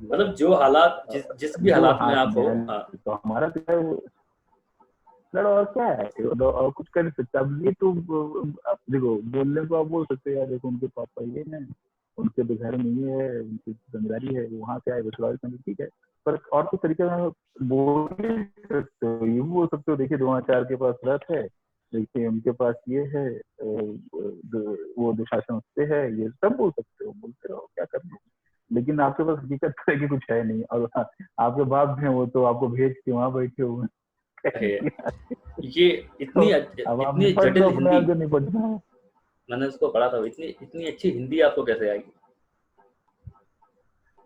मतलब जो हालात जिस भी हालात में आप हो। तो हमारा तो है वो लड़ो, और क्या है, और कुछ कर नहीं सकता। अब ये तो आप देखो बोलने को आप बोल सकते हैं यार देखो उनके पापा ये हैं, उनके तो घर नहीं है, उनकी जिम्मेदारी है, वहां से आए विश्वास में, ठीक है। पर और तो तरीका बोल सकते हो, ये बोल सकते हो देखिए द्रोणाचार्य के पास रथ है, देखिए उनके पास ये है, वो दुशासन उससे है, ये सब बोल सकते हो, बोलते रहो, क्या करना है। लेकिन आपके पास हकीकत तरह की कुछ है नहीं, और आपके बाप हैं वो तो आपको भेज के वहां बैठे हुए ये इतनी जटिल हिंदी, नहीं पढ़ना है। मैंने उसको पढ़ा था, इतनी अच्छी हिंदी आपको कैसे आएगी?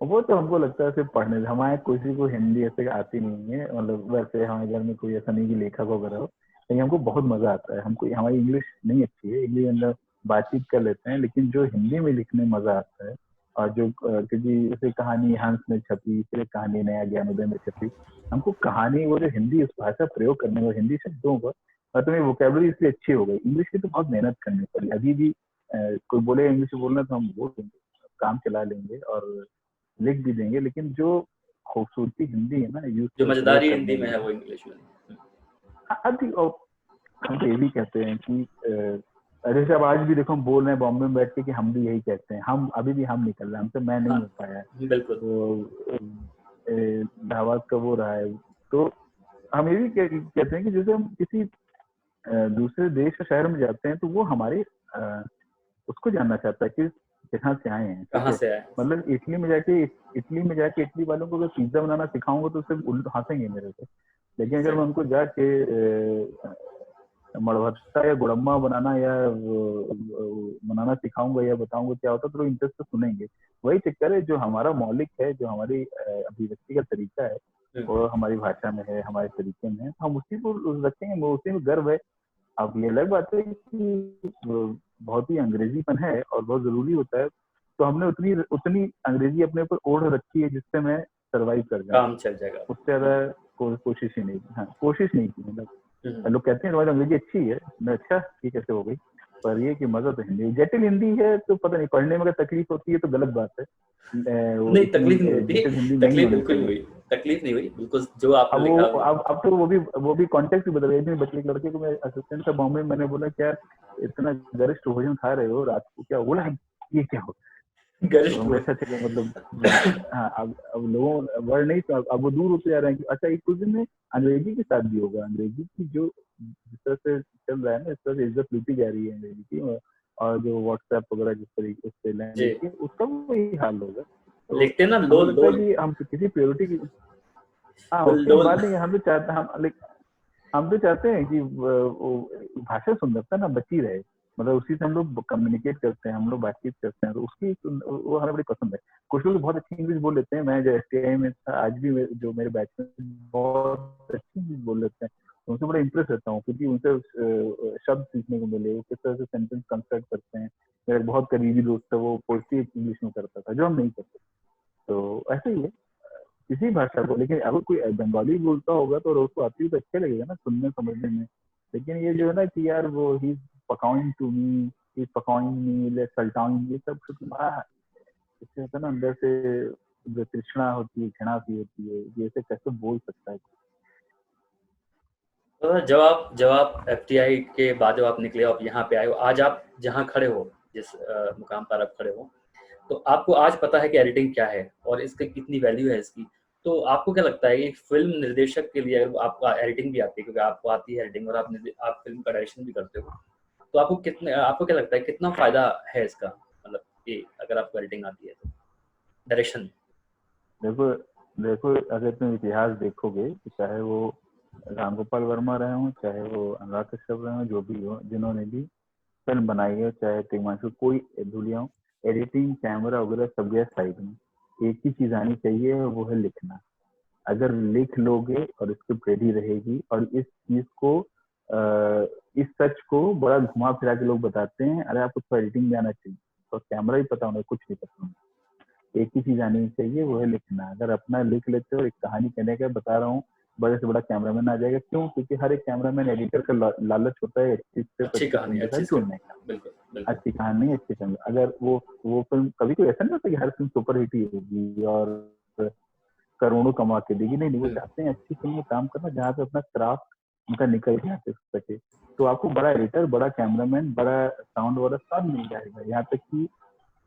वो तो हमको लगता है सिर्फ पढ़ने से, हमारे किसी को हिंदी ऐसे आती नहीं है। मतलब वैसे हमारे घर में कोई ऐसा नहीं कि लेखक वगैरह हो, लेकिन हमको बहुत मजा आता है। हमको हमारी इंग्लिश नहीं अच्छी है, इंग्लिश अंदर बातचीत कर लेते हैं, लेकिन जो हिंदी में लिखने में मजा आता है, और जो क्योंकि जैसे कहानी हंस में छपी, फिर कहानी नया ज्ञानोदय में छपी, हमको कहानी वो जो हिंदी उस भाषा प्रयोग करने में, हिंदी शब्दों पर, और तुम्हें वोकेबलरी इसलिए अच्छी हो गई। इंग्लिश की तो बहुत मेहनत करनी पड़ी। अभी भी कोई बोले इंग्लिश बोलना तो हम बोल देंगे, काम चला लेंगे और लिख भी देंगे, लेकिन जो खूबसूरती हिंदी है ना, जो मजेदारी हिंदी में है वो इंग्लिश में। हम तो ये भी कहते हैं कि जैसे अब आज भी देखो हम बोल रहे हैं बॉम्बे में बैठ के कि हम भी यही कहते हैं, हम अभी भी हम निकल रहे हैं, हमसे मैं नहीं हो पाया। बिल्कुल। तो आवाज का वो रहा है, तो हम ये भी कहते हैं कि जैसे हम किसी दूसरे देश या शहर में जाते हैं तो वो हमारे उसको जानना चाहता है कि कहाँ से आए हैं, कहाँ से आए। मतलब इटली में जाके इटली वालों को अगर पिज्जा बनाना सिखाऊंगा तो सिर्फ हंसेंगे मेरे से। लेकिन अगर मैं उनको जाके मड़भत्ता या गुड़म्मा बनाना या बनाना सिखाऊंगा या बताऊंगा क्या होता, तो इंटरेस्ट से सुनेंगे। वही चक्कर है, जो हमारा मौलिक है, जो हमारी अभिव्यक्ति का तरीका है, वो हमारी भाषा में है, हमारे तरीके में है, हम उसी को रखेंगे, उसी में गर्व है। अब ये अलग बात है कि बहुत ही अंग्रेजीपन है और बहुत जरूरी होता है, तो हमने उतनी अंग्रेजी अपने ऊपर ओढ़ रखी है जिससे मैं सरवाइव कर जाऊं, काम चल जाएगा। उससे ज्यादा कोशिश ही नहीं, हाँ कोशिश नहीं की। मतलब लोग कहते हैं तुम्हारी अंग्रेजी अच्छी है, मैं अच्छा ये कैसे हो गई, पर ये कि मजा तो हिंदी, जटिल हिंदी है तो पता नहीं, पढ़ने में अगर तकलीफ होती है तो गलत बात है। नहीं तकलीफ नहीं होती, तकलीफ बिल्कुल नहीं हुई, तकलीफ नहीं हुई बिल्कुल जो आपने लिखा। अब तो वो भी कॉन्टेक्स्ट भी बदल गया। बच्चे लड़के को मैं असिस्टेंट था बॉम्बे में, मैंने बोला क्या इतना गरिष्ठ भोजन खा रहे हो रात को, क्या बोला ये क्या हो अच्छा चलो, मतलब हाँ अब लोगों वर्ड नहीं, तो अब वो दूर होते जा रहे हैं कि अच्छा एक कुछ दिन में अंग्रेजी के साथ भी होगा। अंग्रेजी की जो जिस तरह से चल रहा है ना, इस तरह से इज्जत लूटी जा रही है अंग्रेजी की, और जो व्हाट्सएप वगैरह जिस तरीके से लैंग्वेज की, उसका वही हाल होगा। तो लिखते ना लोल हम किसी प्योरिटी की बात नहीं, हम तो चाहते हैं कि भाषा सुंदरता ना बची रहे, मतलब उसी से हम लोग कम्युनिकेट करते हैं, हम लोग बातचीत करते हैं, तो उसकी वो हमें बड़ी पसंद है। कुछ लोग बहुत अच्छी इंग्लिश बोल लेते हैं, मैं जो STI में था आज भी जो मेरे बैच में बहुत अच्छी इंग्लिश बोल लेते हैं, तो उनसे बड़ा इंप्रेस रहता हूँ, क्योंकि उनसे शब्द सीखने को मिले, वो किस तरह से सेंटेंस कंस्ट्रक्ट करते हैं, मेरा बहुत करीबी दोस्त है, वो पोइट्री इंग्लिश में करता था जो हम नहीं करते। तो ऐसे ही है किसी भाषा को, लेकिन अगर कोई बंगाली बोलता होगा तो उसको आती तो अच्छा लगेगा ना सुनने समझने में। लेकिन ये जो है ना कि यार वो ही पकाउंग टू मी, ही पकाउंग मी, ले सल्टाउंग, ये सब कुछ बड़ा इससे होता है ना अंदर से जो तृष्णा होती है, घृणा सी होती है, ये ऐसे कैसे बोल सकता है। तो जब आप एफटीआई के बाद जब आप निकले, आप यहाँ पे आए हो, आज आप जहाँ खड़े हो, जिस मुकाम पर आप खड़े हो, तो आपको आज पता है कि एडिटिंग क्या है और इसकी कितनी वैल्यू है इसकी। तो आपको क्या लगता है कि फिल्म निर्देशक के लिए, अगर आपको एडिटिंग भी आती है, क्योंकि आपको आती है एडिटिंग और आप फिल्म का डायरेक्शन भी करते हो, तो आपको क्या लगता है कितना फायदा है इसका, मतलब कि अगर आपको एडिटिंग आती है तो डायरेक्शन? देखो अगर तुम इतिहास देखोगे तो चाहे वो राम गोपाल वर्मा रहे हों, चाहे वो अनुराग कश्यप रहे हों, जो भी हो जिन्होंने भी फिल्म बनाई है, चाहे तिग्मांशु, कोई धुलिया हो, एडिटिंग कैमरा वगैरह सब गया साइड में। एक ही चीज आनी चाहिए, वो है लिखना। अगर लिख लोगे और स्क्रिप्ट रेडी रहेगी, और इस चीज को इस सच को बड़ा घुमा फिरा के लोग बताते हैं, अरे आपको तो एडिटिंग भी आना चाहिए, तो कैमरा ही पता होना, कुछ नहीं पता होना। एक ही चीज आनी चाहिए, वो है लिखना। अगर अपना लिख लेते हो, एक कहानी कहने का बता रहा हूँ, बड़े से बड़ा कैमरामैन आ जाएगा। क्यों? क्योंकि हर एक कैमरामैन एडिटर का लालच होता है अच्छी कहानी, अच्छी जोड़ने का। बिल्कुल अच्छी कहानी, अच्छी फिल्म। अगर वो फिल्म कभी कोई ऐसा नहीं होता कि हर फिल्म सुपर हिट ही होगी और करोड़ों कमा के देगी, नहीं। वो चाहते हैं अच्छी फिल्म में काम करना जहाँ पे अपना क्राफ्ट उनका निकल के आ सके। तो आपको बड़ा एडिटर, बड़ा कैमरामैन, बड़ा साउंड वाला सब मिल जाएगा। यहाँ तक कि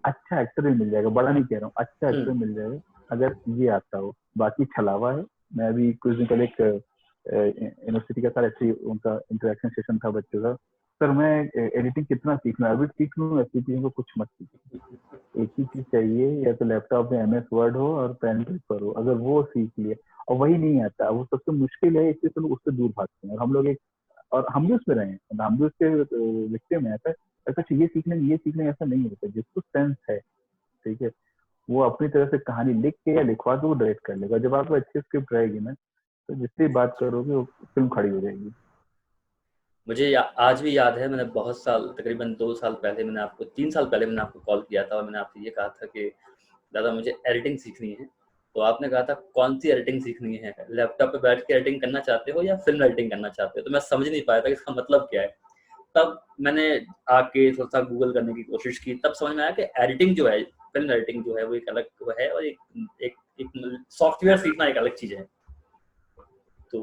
अच्छा एक्टर भी मिल जाएगा, बड़ा नहीं कह रहा हूँ, अच्छा एक्टर मिल जाएगा अगर ये आता हो। बाकी छलावा है। मैं अभी कुछ दिन पहले एक यूनिवर्सिटी का सारा ऐसे उनका इंटरेक्शन सेशन था बच्चों का। सर मैं एडिटिंग कितना सीखना है? अभी सीख लूँ, ऐसी चीजों को कुछ मत सीखो। एक ही चीज चाहिए, या तो लैपटॉप में MS वर्ड हो और पेन पेपर हो। अगर वो सीख लिए और वही नहीं आता, वो सबसे मुश्किल है, इसलिए तो लोग उससे दूर भागते हैं। और हम लोग और हम भी उसमें रहे हैं, हम भी उसके विक्टिम है। ऐसा ये सीख लेंगे ऐसा नहीं होता। जिसको सेंस है, ठीक है, वो अपनी तरह से कहानी लिख के या लिखवा के वो डायरेक्ट कर लेगा। जब आपको अच्छी स्क्रिप्ट रहेगी ना, तो जिससे बात करोगे वो फिल्म खड़ी हो जाएगी। मुझे आज भी याद है, मैंने बहुत साल, तकरीबन 2 साल पहले, 3 साल पहले मैंने आपको कॉल किया था और मैंने आपसे ये कहा था कि दादा मुझे एडिटिंग सीखनी है। तो आपने कहा था कौन सी एडिटिंग सीखनी है, लैपटॉप पे बैठ के एडिटिंग करना चाहते हो या फिल्म एडिटिंग करना चाहते हो? तो मैं समझ नहीं पाया था कि इसका मतलब क्या है। तब मैंने आके थोड़ा सा गूगल करने की कोशिश की, तब समझ में आया कि एडिटिंग जो है, फिल्म एडिटिंग जो है, वो एक अलग वो है, और एक सॉफ्टवेयर सीखना एक अलग चीज है। तो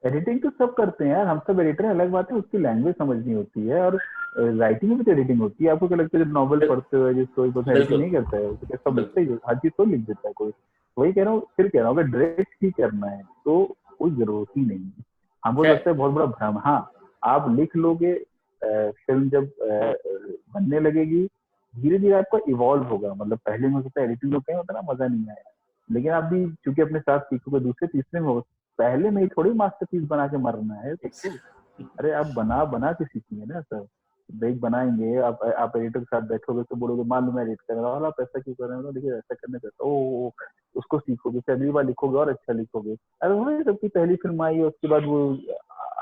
एडिटिंग तो सब करते हैं यार, हम सब एडिटर हैं, अलग बात है उसकी लैंग्वेज समझनी होती है। और राइटिंग में भी तो एडिटिंग होती है। आपको क्या लगता है जब नॉवल पढ़ते हो, जिस कोई एडिटिंग नहीं करता है, तो सब लिखते ही, हर चीज तो लिख देता है कोई। वही कह रहा हूँ, फिर कह रहा हूँ, अगर डायरेक्ट ही करना है तो कोई जरूरत ही नहीं है। हमको लगता है बहुत बड़ा भ्रम। हाँ, आप लिख लोगे, फिल्म जब बनने लगेगी, धीरे धीरे आपका इवॉल्व होगा। मतलब पहले में होता है एडिटिंग में कहीं होता ना, मजा नहीं आया, लेकिन आप भी चूंकि अपने साथ सीखोगे, दूसरे तीसरे में होगा। पहले में ही थोड़ी मास्टरपीस बना के मरना है। अरे आप बना के सीखिए ना सर। ब्रेक बनाएंगे, आप एडिटर के साथ बैठोगे तो बोलोगे मालूम है एडिट कर रहा हूँ, आप ऐसा क्यों कर रहे हो? देखिए ऐसा करने से ओ उसको सीखोगे, फिर अगली बार लिखोगे और अच्छा लिखोगे। अरे वो सबकी पहली फिल्म आई है, उसके बाद वो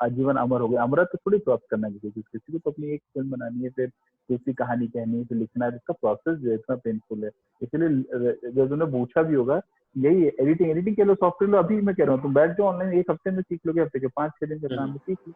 आजीवन अमर हो गया। अमरत तो थोड़ी क्रॉस करना किसी को तो अपनी एक फिल्म बनानी है, फिर दूसरी कहानी कहनी है, फिर लिखना है। इसका प्रोसेस जो है इतना पेनफुल है। इसलिए जब तुमने पूछा भी होगा, यही है एडिटिंग के लो, सॉफ्टवेयर लो। अभी मैं कह रहा हूँ तुम बैठ जाओ ऑनलाइन, एक हफ्ते में सीख लोगे, हफ्ते के 5-6 दिन का काम सीख लो।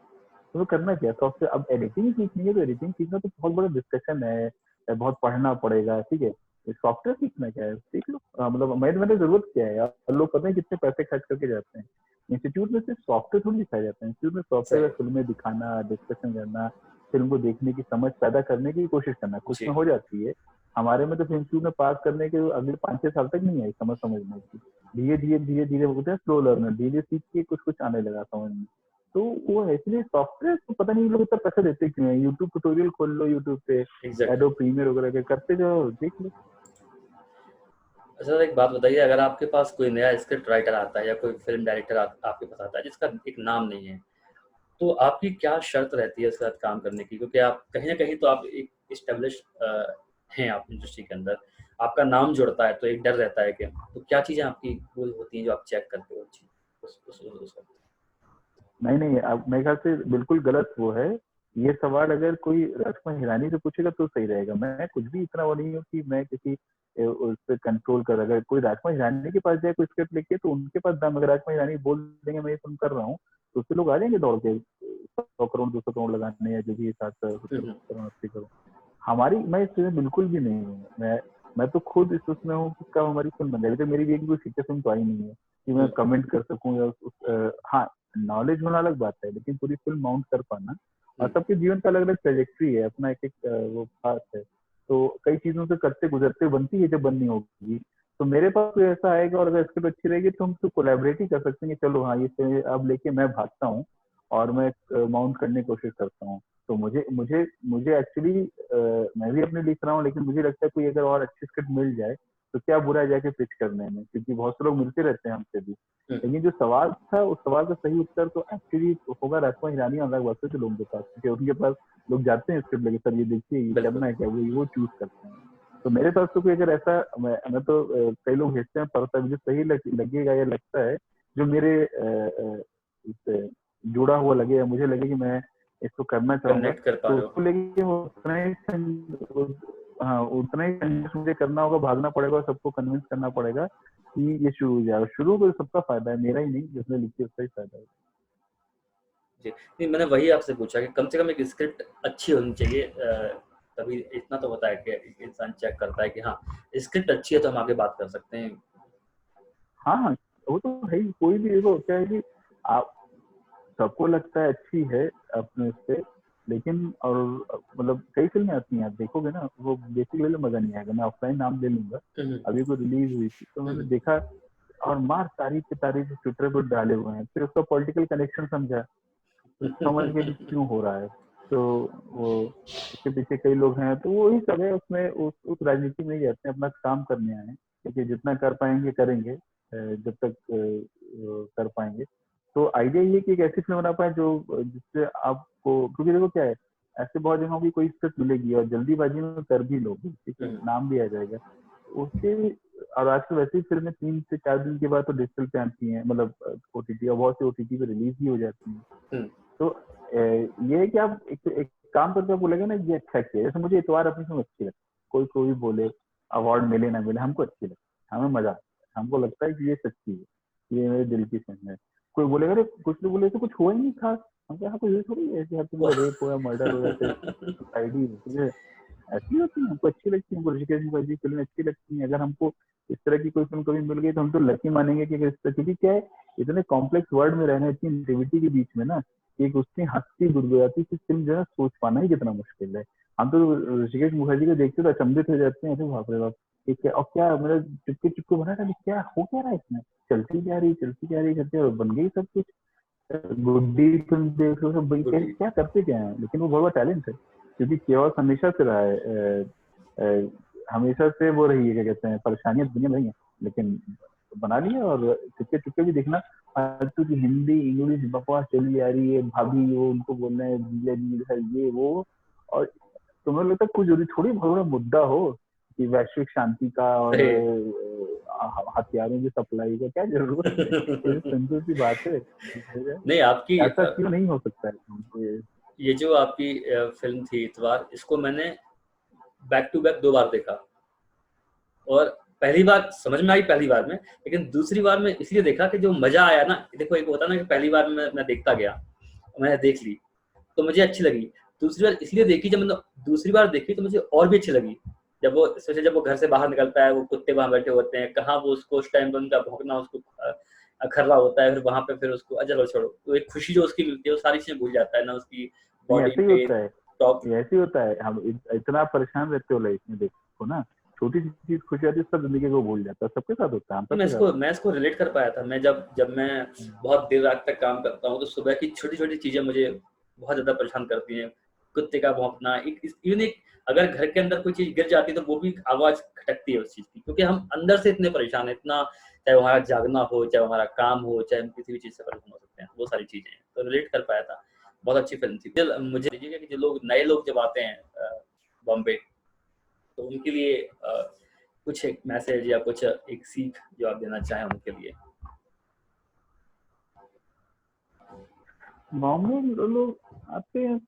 तो करना क्या सॉफ्टवेयर? अब एडिटिंग सीखनी है तो एडिटिंग सीखना तो बहुत बड़ा डिस्कशन है, बहुत पढ़ना पड़ेगा, ठीक है। सॉफ्टवेयर सीखना क्या है, सीख लो। मतलब मैंने जरूरत क्या है यार, लोग पता है कितने पैसे खर्च करके जाते हैं इंस्टीट्यूट में, सिर्फ सॉफ्टवेयर थोड़ी सिखाया जाता है। इंस्टीट्यूट में सॉफ्टवेयर फिल्में दिखाना, डिस्कशन करना, फिल्म को देखने की समझ पैदा करने की कोशिश करना, कुछ में हो जाती है। हमारे में तो फिल्म इंस्टीट्यूट में पास करने के अगले 5-6 साल तक नहीं आई समझने की। धीरे होते हैं स्लो लर्नर, धीरे सीख के कुछ आने लगा समझ में। तो वो है, इसलिए सॉफ्टवेयर तो पता नहीं लोग इतना पैसा देते क्यों है। यूट्यूब ट्यूटोरियल खोल लो, यूट्यूब पे एडोब प्रीमियर वगैरह के करते जाओ, देख लो। अच्छा, एक बात बताइए, अगर आपके पास कोई नया स्क्रिप्ट राइटर आता है या कोई फिल्म डायरेक्टर आपके पास आता है जिसका एक नाम नहीं है, तो आपकी क्या शर्त रहती है उसके साथ काम करने की? क्योंकि आप कहीं ना कहीं तो आप एक एस्टेब्लिश हैं आप इंडस्ट्री के अंदर, आपका नाम जुड़ता है, तो एक डर रहता है कि तो क्या चीजें आपकी वो होती हैं जो आप चेक करते हो? नहीं, अब मेरे ख्याल से बिल्कुल गलत वो है। ये सवाल अगर कोई राजकुमार हिरानी से पूछेगा तो सही रहेगा। मैं कुछ भी इतना वो नहीं हूँ कि मैं किसी उस पर कंट्रोल कर, अगर कोई राजकुमार हिरानी के पास जाए कोई स्क्रिप्ट लेके तो उनके पास दम, अगर राजकुमार हिरानी बोल देंगे मैं ये फिल्म कर रहा हूँ तो उससे लोग आ जाएंगे दौड़ के 100 करोड़ 200 करोड़ लगाने, या जो भी 7 करोड़ 80 करोड़। हमारी, मैं इस चीज़ बिल्कुल भी नहीं हूँ। मैं तो खुद इस उसमें हूँ कि कब हमारी फिल्म बन जाएगी। तो मेरी एक कोई फीचर फिल्म तो आई नहीं है कि मैं कमेंट कर सकूँ या हाँ, नॉलेज होना अलग बात है, लेकिन पूरी फिल्म माउंट कर पाना, और सबके जीवन का अलग अलग ट्रेजेक्ट्री है, अपना एक वो पाथ है। तो कई चीजों से करते गुजरते बनती है, जब बननी होगी तो मेरे पास कोई ऐसा आएगा और अगर स्क्रिप्ट अच्छी रहेगी तो हम तो कोलैबोरेट ही कर सकते हैं कि चलो हाँ ये अब लेके मैं भागता हूँ और मैं माउंट करने की कोशिश करता हूँ। तो मुझे मुझे मुझे एक्चुअली मैं भी अपने लिख रहा हूँ, लेकिन मुझे लगता है कोई अगर और अच्छी स्क्रिप्ट मिल जाए तो क्या बुरा है जाके पिच करने में, क्योंकि बहुत से लोग मिलते रहते हैं हमसे भी। लेकिन जो सवाल था उस सवाल का सही उत्तर तो एक्चुअली होगा राजकुमार हिरानी और अनुराग वासु के लोगों के पास, क्योंकि उनके पास लोग जाते हैं स्क्रिप्ट लेके, सर ये देखिए ये करना है क्या, वो चूज करते हैं। तो मेरे पास तो कोई अगर ऐसा, मैं तो कई लोग भेजते हैं पर मुझे सही लगेगा या लगता है जो मेरे इससे जुड़ा हुआ लगे या मुझे लगे कि मैं इसको करना चाहूंगा, तो उसको लेके वो उतना ही, हाँ उतना ही संघर्ष मुझे करना होगा, भागना पड़ेगा और सबको कन्विंस करना पड़ेगा कि ये शुरू हो जाए। शुरू को सबका फायदा है, मेरा ही नहीं, जिसने लिखी उसका ही फायदा है। जी, नहीं मैंने वही आपसे पूछा कि कम से कम एक स्क्रिप्ट अच्छी होनी चाहिए, तभी इतना तो होता है कि इंसान चेक करता है कि हाँ स्क्रिप्ट अच्छी है तो हम आगे बात कर सकते हैं। हाँ वो तो है ही, कोई भी देखो क्या है कि आप सबको लगता है अच्छी है अपने उससे, लेकिन और मतलब कई फिल्में आती हैं आप देखोगे ना, वो बेसिक लेवल मजा नहीं आएगा। मैं ऑफलाइन नाम ले लूंगा, अभी कोई रिलीज हुई थी तो मैंने देखा और मार तारीफ की तारीफ ट्विटर पर डाले हुए हैं, फिर उसका पॉलिटिकल कनेक्शन समझा, समझ गए कि क्यों हो रहा है। तो वो उसके पीछे कई लोग हैं, तो वही सब है उसमें, उस राजनीति में ही रहते हैं, अपना काम करने आए, क्योंकि जितना कर पाएंगे करेंगे, जब तक कर पाएंगे। तो आइडिया ये कि एक ऐसी फिल्म बना पाए जो जिससे आपको, क्योंकि देखो क्या है, ऐसे बहुत जगहों की कोई स्क्रिप्ट मिलेगी और जल्दीबाजी में कर भी लोगे, ठीक है, नाम भी आ जाएगा उसके। और आजकल वैसे ही फिल्में 3 से 4 दिन के बाद तो डिजिटल पे आती हैं, मतलब ओटीटी, और बहुत सी ओटीटी पे रिलीज भी हो जाती हैं। तो ये है कि आप एक काम करके आपको लगे ना ये अच्छा किया, जैसे मुझे इतवार अपनी फिल्म अच्छी लगती है, कोई भी बोले अवार्ड मिले ना मिले हमको अच्छी लगती है, हमें मजा आता है, हमको लगता है कि ये सच्ची है, ये मेरे दिल की फिल्म है। कोई बोलेगा अरे कुछ लोग बोले तो कुछ हुआ ही नहीं था, हम कहा कुछ थोड़ी ऐसे हर तुमको रेप हो या मर्डर हो या फिर सुसाइड हो, ऐसी होती है, हमको अच्छी लगती है, हमको ऋषिकेश मुखर्जी फिल्म अच्छी लगती है। अगर हमको इस तरह की कोई फिल्म कभी मिल गई तो हम तो लकी मानेंगे कि क्योंकि क्या है, इतने कॉम्प्लेक्स वर्ल्ड में रहना, इतनी नेगेटिविटी के बीच में ना, एक उसकी हंसती गुदगुदाती की फिल्म जो है सोच पाना ही कितना मुश्किल है। हम तो ऋषिकेश मुखर्जी को देखते तो अचंभित हो जाते हैं, बाप रे बाप और क्या, मतलब चुपके चुपके बना था, क्या हो क्या रहा है इसमें, चलती जा रही करते और बन गई सब कुछ। गुड्डी तुम देख लो सब क्या करते क्या है, लेकिन वो बहुत बड़ा टैलेंट है, क्योंकि केवल हमेशा से रहा है, हमेशा से वो रही है, क्या कहते हैं, परेशानियां दुनिया में रही है, लेकिन बना लिया। और चुपके चुपके भी देखना, फालतू की हिंदी इंग्लिश बकवास चली आ रही है, भाभी वो उनको बोलना है ये वो, और तुम्हें लगता है कुछ जरूरी थोड़ी बहुत बड़ा मुद्दा हो कि वैश्विक शांति का और हथियारों की सप्लाई का क्या जरूरत है, सिंपल सी बात है। नहीं आपकी ऐसा क्यों नहीं हो सकता है। ये जो आपकी फिल्म थी इतवार, इसको मैंने बैक टू बैक 2 बार देखा, और पहली बार समझ में आई पहली बार में, लेकिन दूसरी बार में इसलिए देखा कि जो मजा आया ना, देखो एक होता ना कि पहली बार में मैं देखता गया, मैंने देख ली तो मुझे अच्छी लगी, दूसरी बार इसलिए देखी, जब मैंने दूसरी बार देखी तो मुझे और भी अच्छी लगी, जब वो स्पेशली जब वो घर से बाहर निकलता है, वो कुत्ते वहां बैठे होते हैं, कहाँ वो उसको उस टाइम पर उनका भौंकना उसको अखर होता है, फिर वहां पे फिर उसको अजल छोड़ो, तो एक खुशी जो उसकी मिलती है वो सारी चीजें भूल जाता है ना, उसकी बॉडी पे टॉप। ऐसे होता है, हम इतना परेशान रहते हो लाइफ में, देखो ना छोटी सी चीज खुशी आती है, सब जिंदगी को भूल जाता है, सबके साथ होता है। मैं इसको रिलेट कर पाया था। मैं जब मैं बहुत देर रात तक काम करता हूँ तो सुबह की छोटी छोटी चीजें मुझे बहुत ज्यादा परेशान करती हैं, कुत्ते का भौंकना, एक अगर घर के अंदर कोई चीज गिर जाती है तो वो भी आवाज खटकती है उस चीज की, क्योंकि हम अंदर से इतने परेशान है, इतना, चाहे हमारा जागना हो, चाहे हमारा काम हो, चाहे हम किसी भी चीज से परेशान हो सकते हैं, वो सारी चीजें हैं, तो रिलेट कर पाया था। बहुत अच्छी फिल्म थी। मुझे लीजिएगा कि जो लोग नए लोग जब आते हैं बॉम्बे, तो उनके लिए कुछ एक मैसेज या कुछ एक सीख जो आप देना चाहें उनके लिए। बॉम्बे लोग आते हैं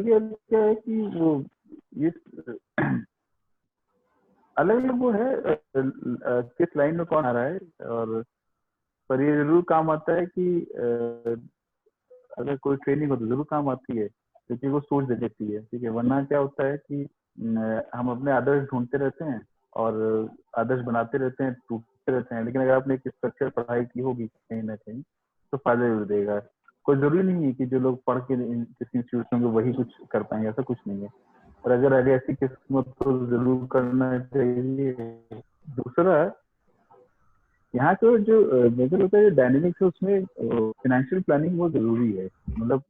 क्योंकि अब क्या है कि वो ये अलग अलग वो है किस लाइन में कौन आ रहा है, और पर ये जरूर काम आता है कि अगर कोई ट्रेनिंग हो तो जरूर काम आती है, क्योंकि वो सोच दे देती है। ठीक है, वरना क्या होता है कि हम अपने आदर्श ढूंढते रहते हैं और आदर्श बनाते रहते हैं, टूटते रहते हैं। लेकिन अगर आपने एक स्ट्रक्चर पढ़ाई की होगी कहीं ना कहीं तो फायदा जरूर देगा। कोई जरूरी नहीं है कि जो लोग पढ़ के किसी इंस्टीट्यूट में वही कुछ कर पाएंगे, ऐसा कुछ नहीं है। और अगर आगे ऐसी किस्मत तो जरूर करना चाहिए। दूसरा, यहाँ का जो मेजर होता है डायनेमिक्स है, उसमें फाइनेंशियल प्लानिंग बहुत जरूरी है। मतलब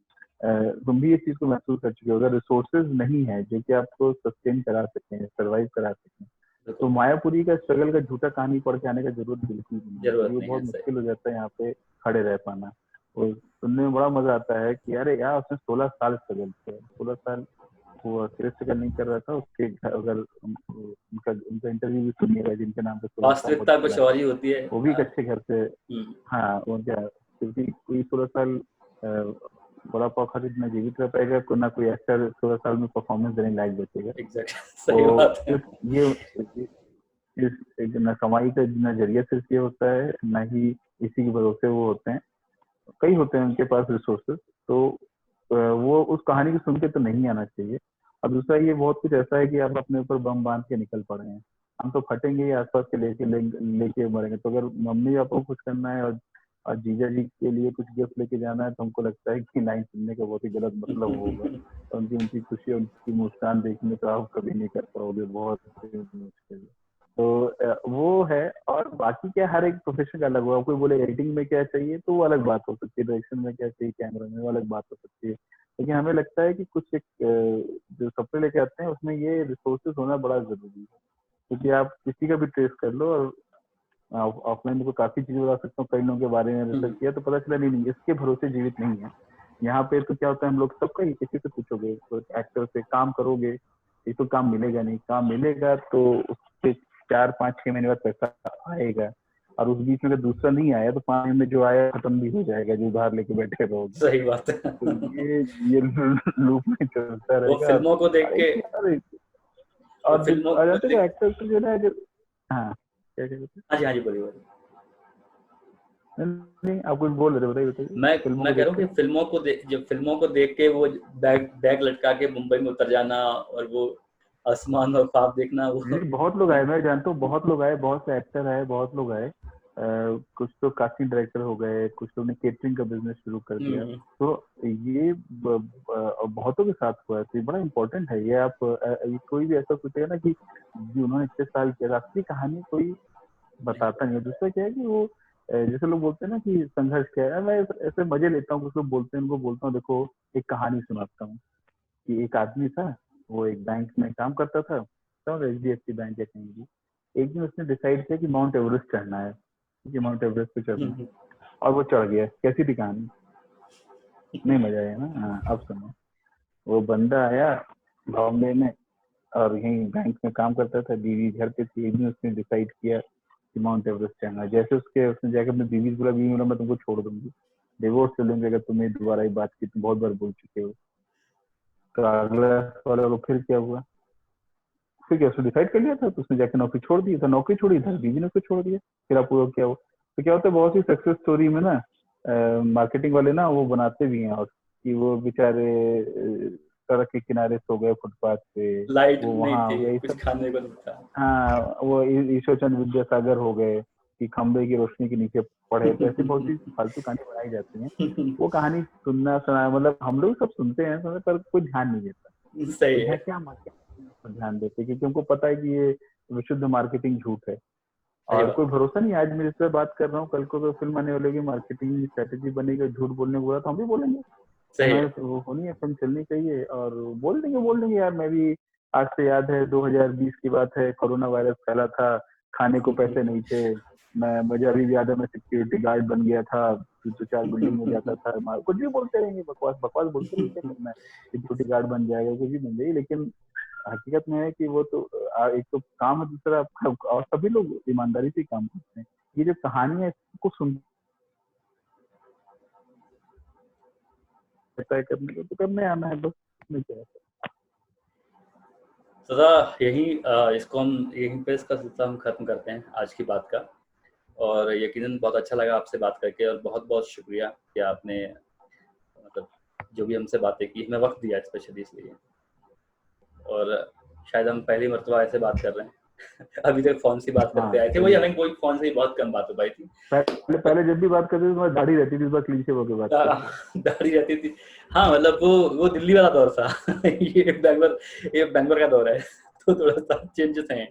तुम भी इस चीज को महसूस कर चुके हो, अगर रिसोर्सेज नहीं है जो कि आपको सस्टेन करा सकें, सर्वाइव करा सकें, तो मायापुरी का स्ट्रगल का झूठा कहानी पढ़ के आने का जरूरत बिल्कुल नहीं है। ये बहुत मुश्किल हो जाता है यहाँ पे खड़े रह पाना। और सुनने में बड़ा मजा आता है कि अरे यार उसने 16 साल स्ट्रगल किया, 16 साल वो अकेले स्ट्रगल नहीं कर रहा था। उसके अगर उनका इंटरव्यू भी सुनिएगा जिनके नाम पे 16 साल वास्तविकता कुछ और ही होती है। वो भी एक अच्छे घर से, हाँ वो क्या, क्योंकि कोई 16 साल बड़ा पाव खरीदना जीवित रह पाएगा, ना कोई एक्टर 16 साल में परफॉर्मेंस देने लायक बचेगा। सही बात है। ये न कमाई का नजरिया सिर्फ ये होता है, ना ही इसी के भरोसे वो होते हैं। कई होते हैं उनके पास रिसोर्सेज, तो वो उस कहानी को सुन के तो नहीं आना चाहिए। और दूसरा, ये बहुत कुछ ऐसा है कि आप अपने ऊपर बम बांध के निकल पड़े हैं। हम तो फटेंगे ही, आसपास के लेके मरेंगे। तो अगर मम्मी पापा को कुछ करना है और जीजा जी के लिए कुछ गिफ्ट लेके जाना है, तो हमको लगता है कि लाइन सुनने का बहुत ही गलत मतलब होगा। तो उनकी खुशी, उनकी मुस्कान देखने तो आप कभी नहीं कर पाओगे, बहुत मुश्किल है। तो वो है। और बाकी क्या, हर एक प्रोफेशन का अलग होगा। कोई बोले एडिटिंग में क्या चाहिए तो वो अलग बात हो सकती है, डायरेक्शन में क्या चाहिए, कैमरा में, वो अलग बात हो सकती है। लेकिन हमें लगता है कि कुछ एक जो सपने लेके आते हैं उसमें ये रिसोर्सेज होना बड़ा जरूरी है। क्योंकि आप किसी का भी ट्रेस कर लो, और ऑफलाइन में तो काफी चीजें बता सकता हूँ, कई लोगों के बारे में रिसर्च किया तो पता चला नहीं इसके भरोसे जीवित नहीं है। यहाँ पे तो क्या होता है, हम लोग सबका ही किसी से पूछोगे, तो एक्टर से काम करोगे, ये तो काम मिलेगा नहीं, काम मिलेगा तो उसके 4-5-6 महीने बाद पैसा आएगा, और उस बीच में अगर दूसरा नहीं आया तो 5 महीने में जो आया खत्म भी हो जाएगा, जो उधार लेके बैठे रहोगे। सही बात है। तो ये लूप में चलता रहेगा। वो फिल्मों को देख के, और एक्टर जो है, हाँ क्या कहते हैं, हाँ जी बोलिए। नहीं आप कुछ बोल रहे थे, बताइए। मैं कह रहा हूँ कि फिल्मों को देख के वो बैग लटका के मुंबई में उतर जाना और वो आसमान और ख्वाब देखना, वो बहुत लोग आए, मैं जानता हूँ बहुत लोग आए, बहुत से एक्टर आए, बहुत लोग आए। कुछ तो कास्टिंग डायरेक्टर हो गए, कुछ लोग ने केटरिंग का बिजनेस शुरू कर दिया। तो ये बहुतों के साथ हुआ है। तो ये बड़ा इम्पोर्टेंट है। ये आप कोई भी ऐसा सोचेगा ना कि उन्होंने इतने साल किया, असली कहानी कोई बताता नहीं है। दूसरा क्या है कि वो जैसे लोग बोलते हैं ना कि संघर्ष क्या है, मैं ऐसे मजे लेता हूँ। कुछ लोग बोलते हैं, उनको बोलता हूँ देखो एक कहानी सुनाता हूँ कि एक आदमी था, वो एक बैंक में काम करता था, HDFC बैंक है कहीं भी। एक दिन उसने डिसाइड किया कि माउंट एवरेस्ट चढ़ना है, कि माउंट एवरेस्ट पे चढ़ना है, और वो चढ़ गया। कैसी थी कहानी? नहीं मजा आया ना? हाँ अब सुनो। वो बंदा आया बॉम्बे में और यहीं बैंक में काम करता था, बीवी घर पे थी। एक दिन उसने डिसाइड किया कि माउंट एवरेस्ट चढ़ना है। जैसे उसने जाकर अपनी बीवी बोला, बीवी बोला मैं तुमको छोड़ दूंगी, डिवोर्स कर लूंगी अगर तुम्हें दोबारा ये बात की, तुम बहुत बार बोल चुके हो। तो अगला वाले को फिर क्या हुआ, फिर क्या उसने डिसाइड कर लिया था, तो उसने जाकर नौकरी छोड़ दी था। नौकरी छोड़ी था, बीवी ने उसको छोड़ दिया। फिर आपको क्या हुआ? तो क्या होता है बहुत सी सक्सेस स्टोरी में ना मार्केटिंग वाले ना वो बनाते भी हैं, और कि वो बेचारे सड़क के किनारे सो गए, फुटपाथ पे, लाइट वो नहीं वहाँ थी, कुछ खाने को नहीं था। हाँ वो ईश्वर चंद्र विद्यासागर हो गए कि खंबे की रोशनी के नीचे पड़े। तो ऐसी बहुत सी फालतू कहानी बनाई जाती हैं। वो कहानी सुनना मतलब हम लोग सब सुनते हैं पर कोई ध्यान नहीं देता। सही है। क्या मार्केटिंग ध्यान देते, क्योंकि उनको पता है कि ये विशुद्ध मार्केटिंग झूठ है, और कोई भरोसा नहीं। आज मैं जिससे बात कर रहा हूँ, कल को तो फिल्म आने वाली होगी, मार्केटिंग स्ट्रेटेजी बनेगी, झूठ बोलने को बोला तो हम भी बोलेंगे। वो होनी है, फिल्म चलनी चाहिए, और बोल देंगे यार मैं भी, आज से याद है 2020 की बात है, कोरोना वायरस फैला था, खाने को पैसे नहीं थे, मुझे अभी भी याद है मैं सिक्योरिटी गार्ड बन गया था, 2-4 बिल्डिंग में जाता था। कुछ भी बोलते रहेंगे, बकवास बोलते रहेंगे, क्या करना है, सिक्योरिटी गार्ड बन जाएगा, कुछ भी बन जाएगी। लेकिन हकीकत में है कि वो तो एक तो काम है, दूसरा आपका, और सभी लोग ईमानदारी से काम करते हैं। ये जो कहानी है इसको सुन तय करने को तो करने आना है बस। इसमें क्या है। सदा यही इसको हम यहीं पे इसका सिलसिला हम खत्म करते हैं आज की बात का। और यकीनन बहुत अच्छा लगा आपसे बात करके, और बहुत बहुत शुक्रिया कि आपने मतलब जो भी हमसे बातें की, हमें वक्त दिया स्पेशली इसलिए। और शायद हम पहली मर्तबा ऐसे बात कर रहे हैं अभी तक फोन से बात करते हाँ, आए थे, वही हमें कोई फोन से ही बहुत कम बात हो पाई थी। पहले जब भी बात करते थे तुम्हारी दाढ़ी रहती थी, इस बार क्लीन होकर बात करते। दाढ़ी रहती थी। हाँ मतलब वो दिल्ली वाला दौर था ये बैंगलोर का दौर है तो थोड़ा सा चेंजेस हैं।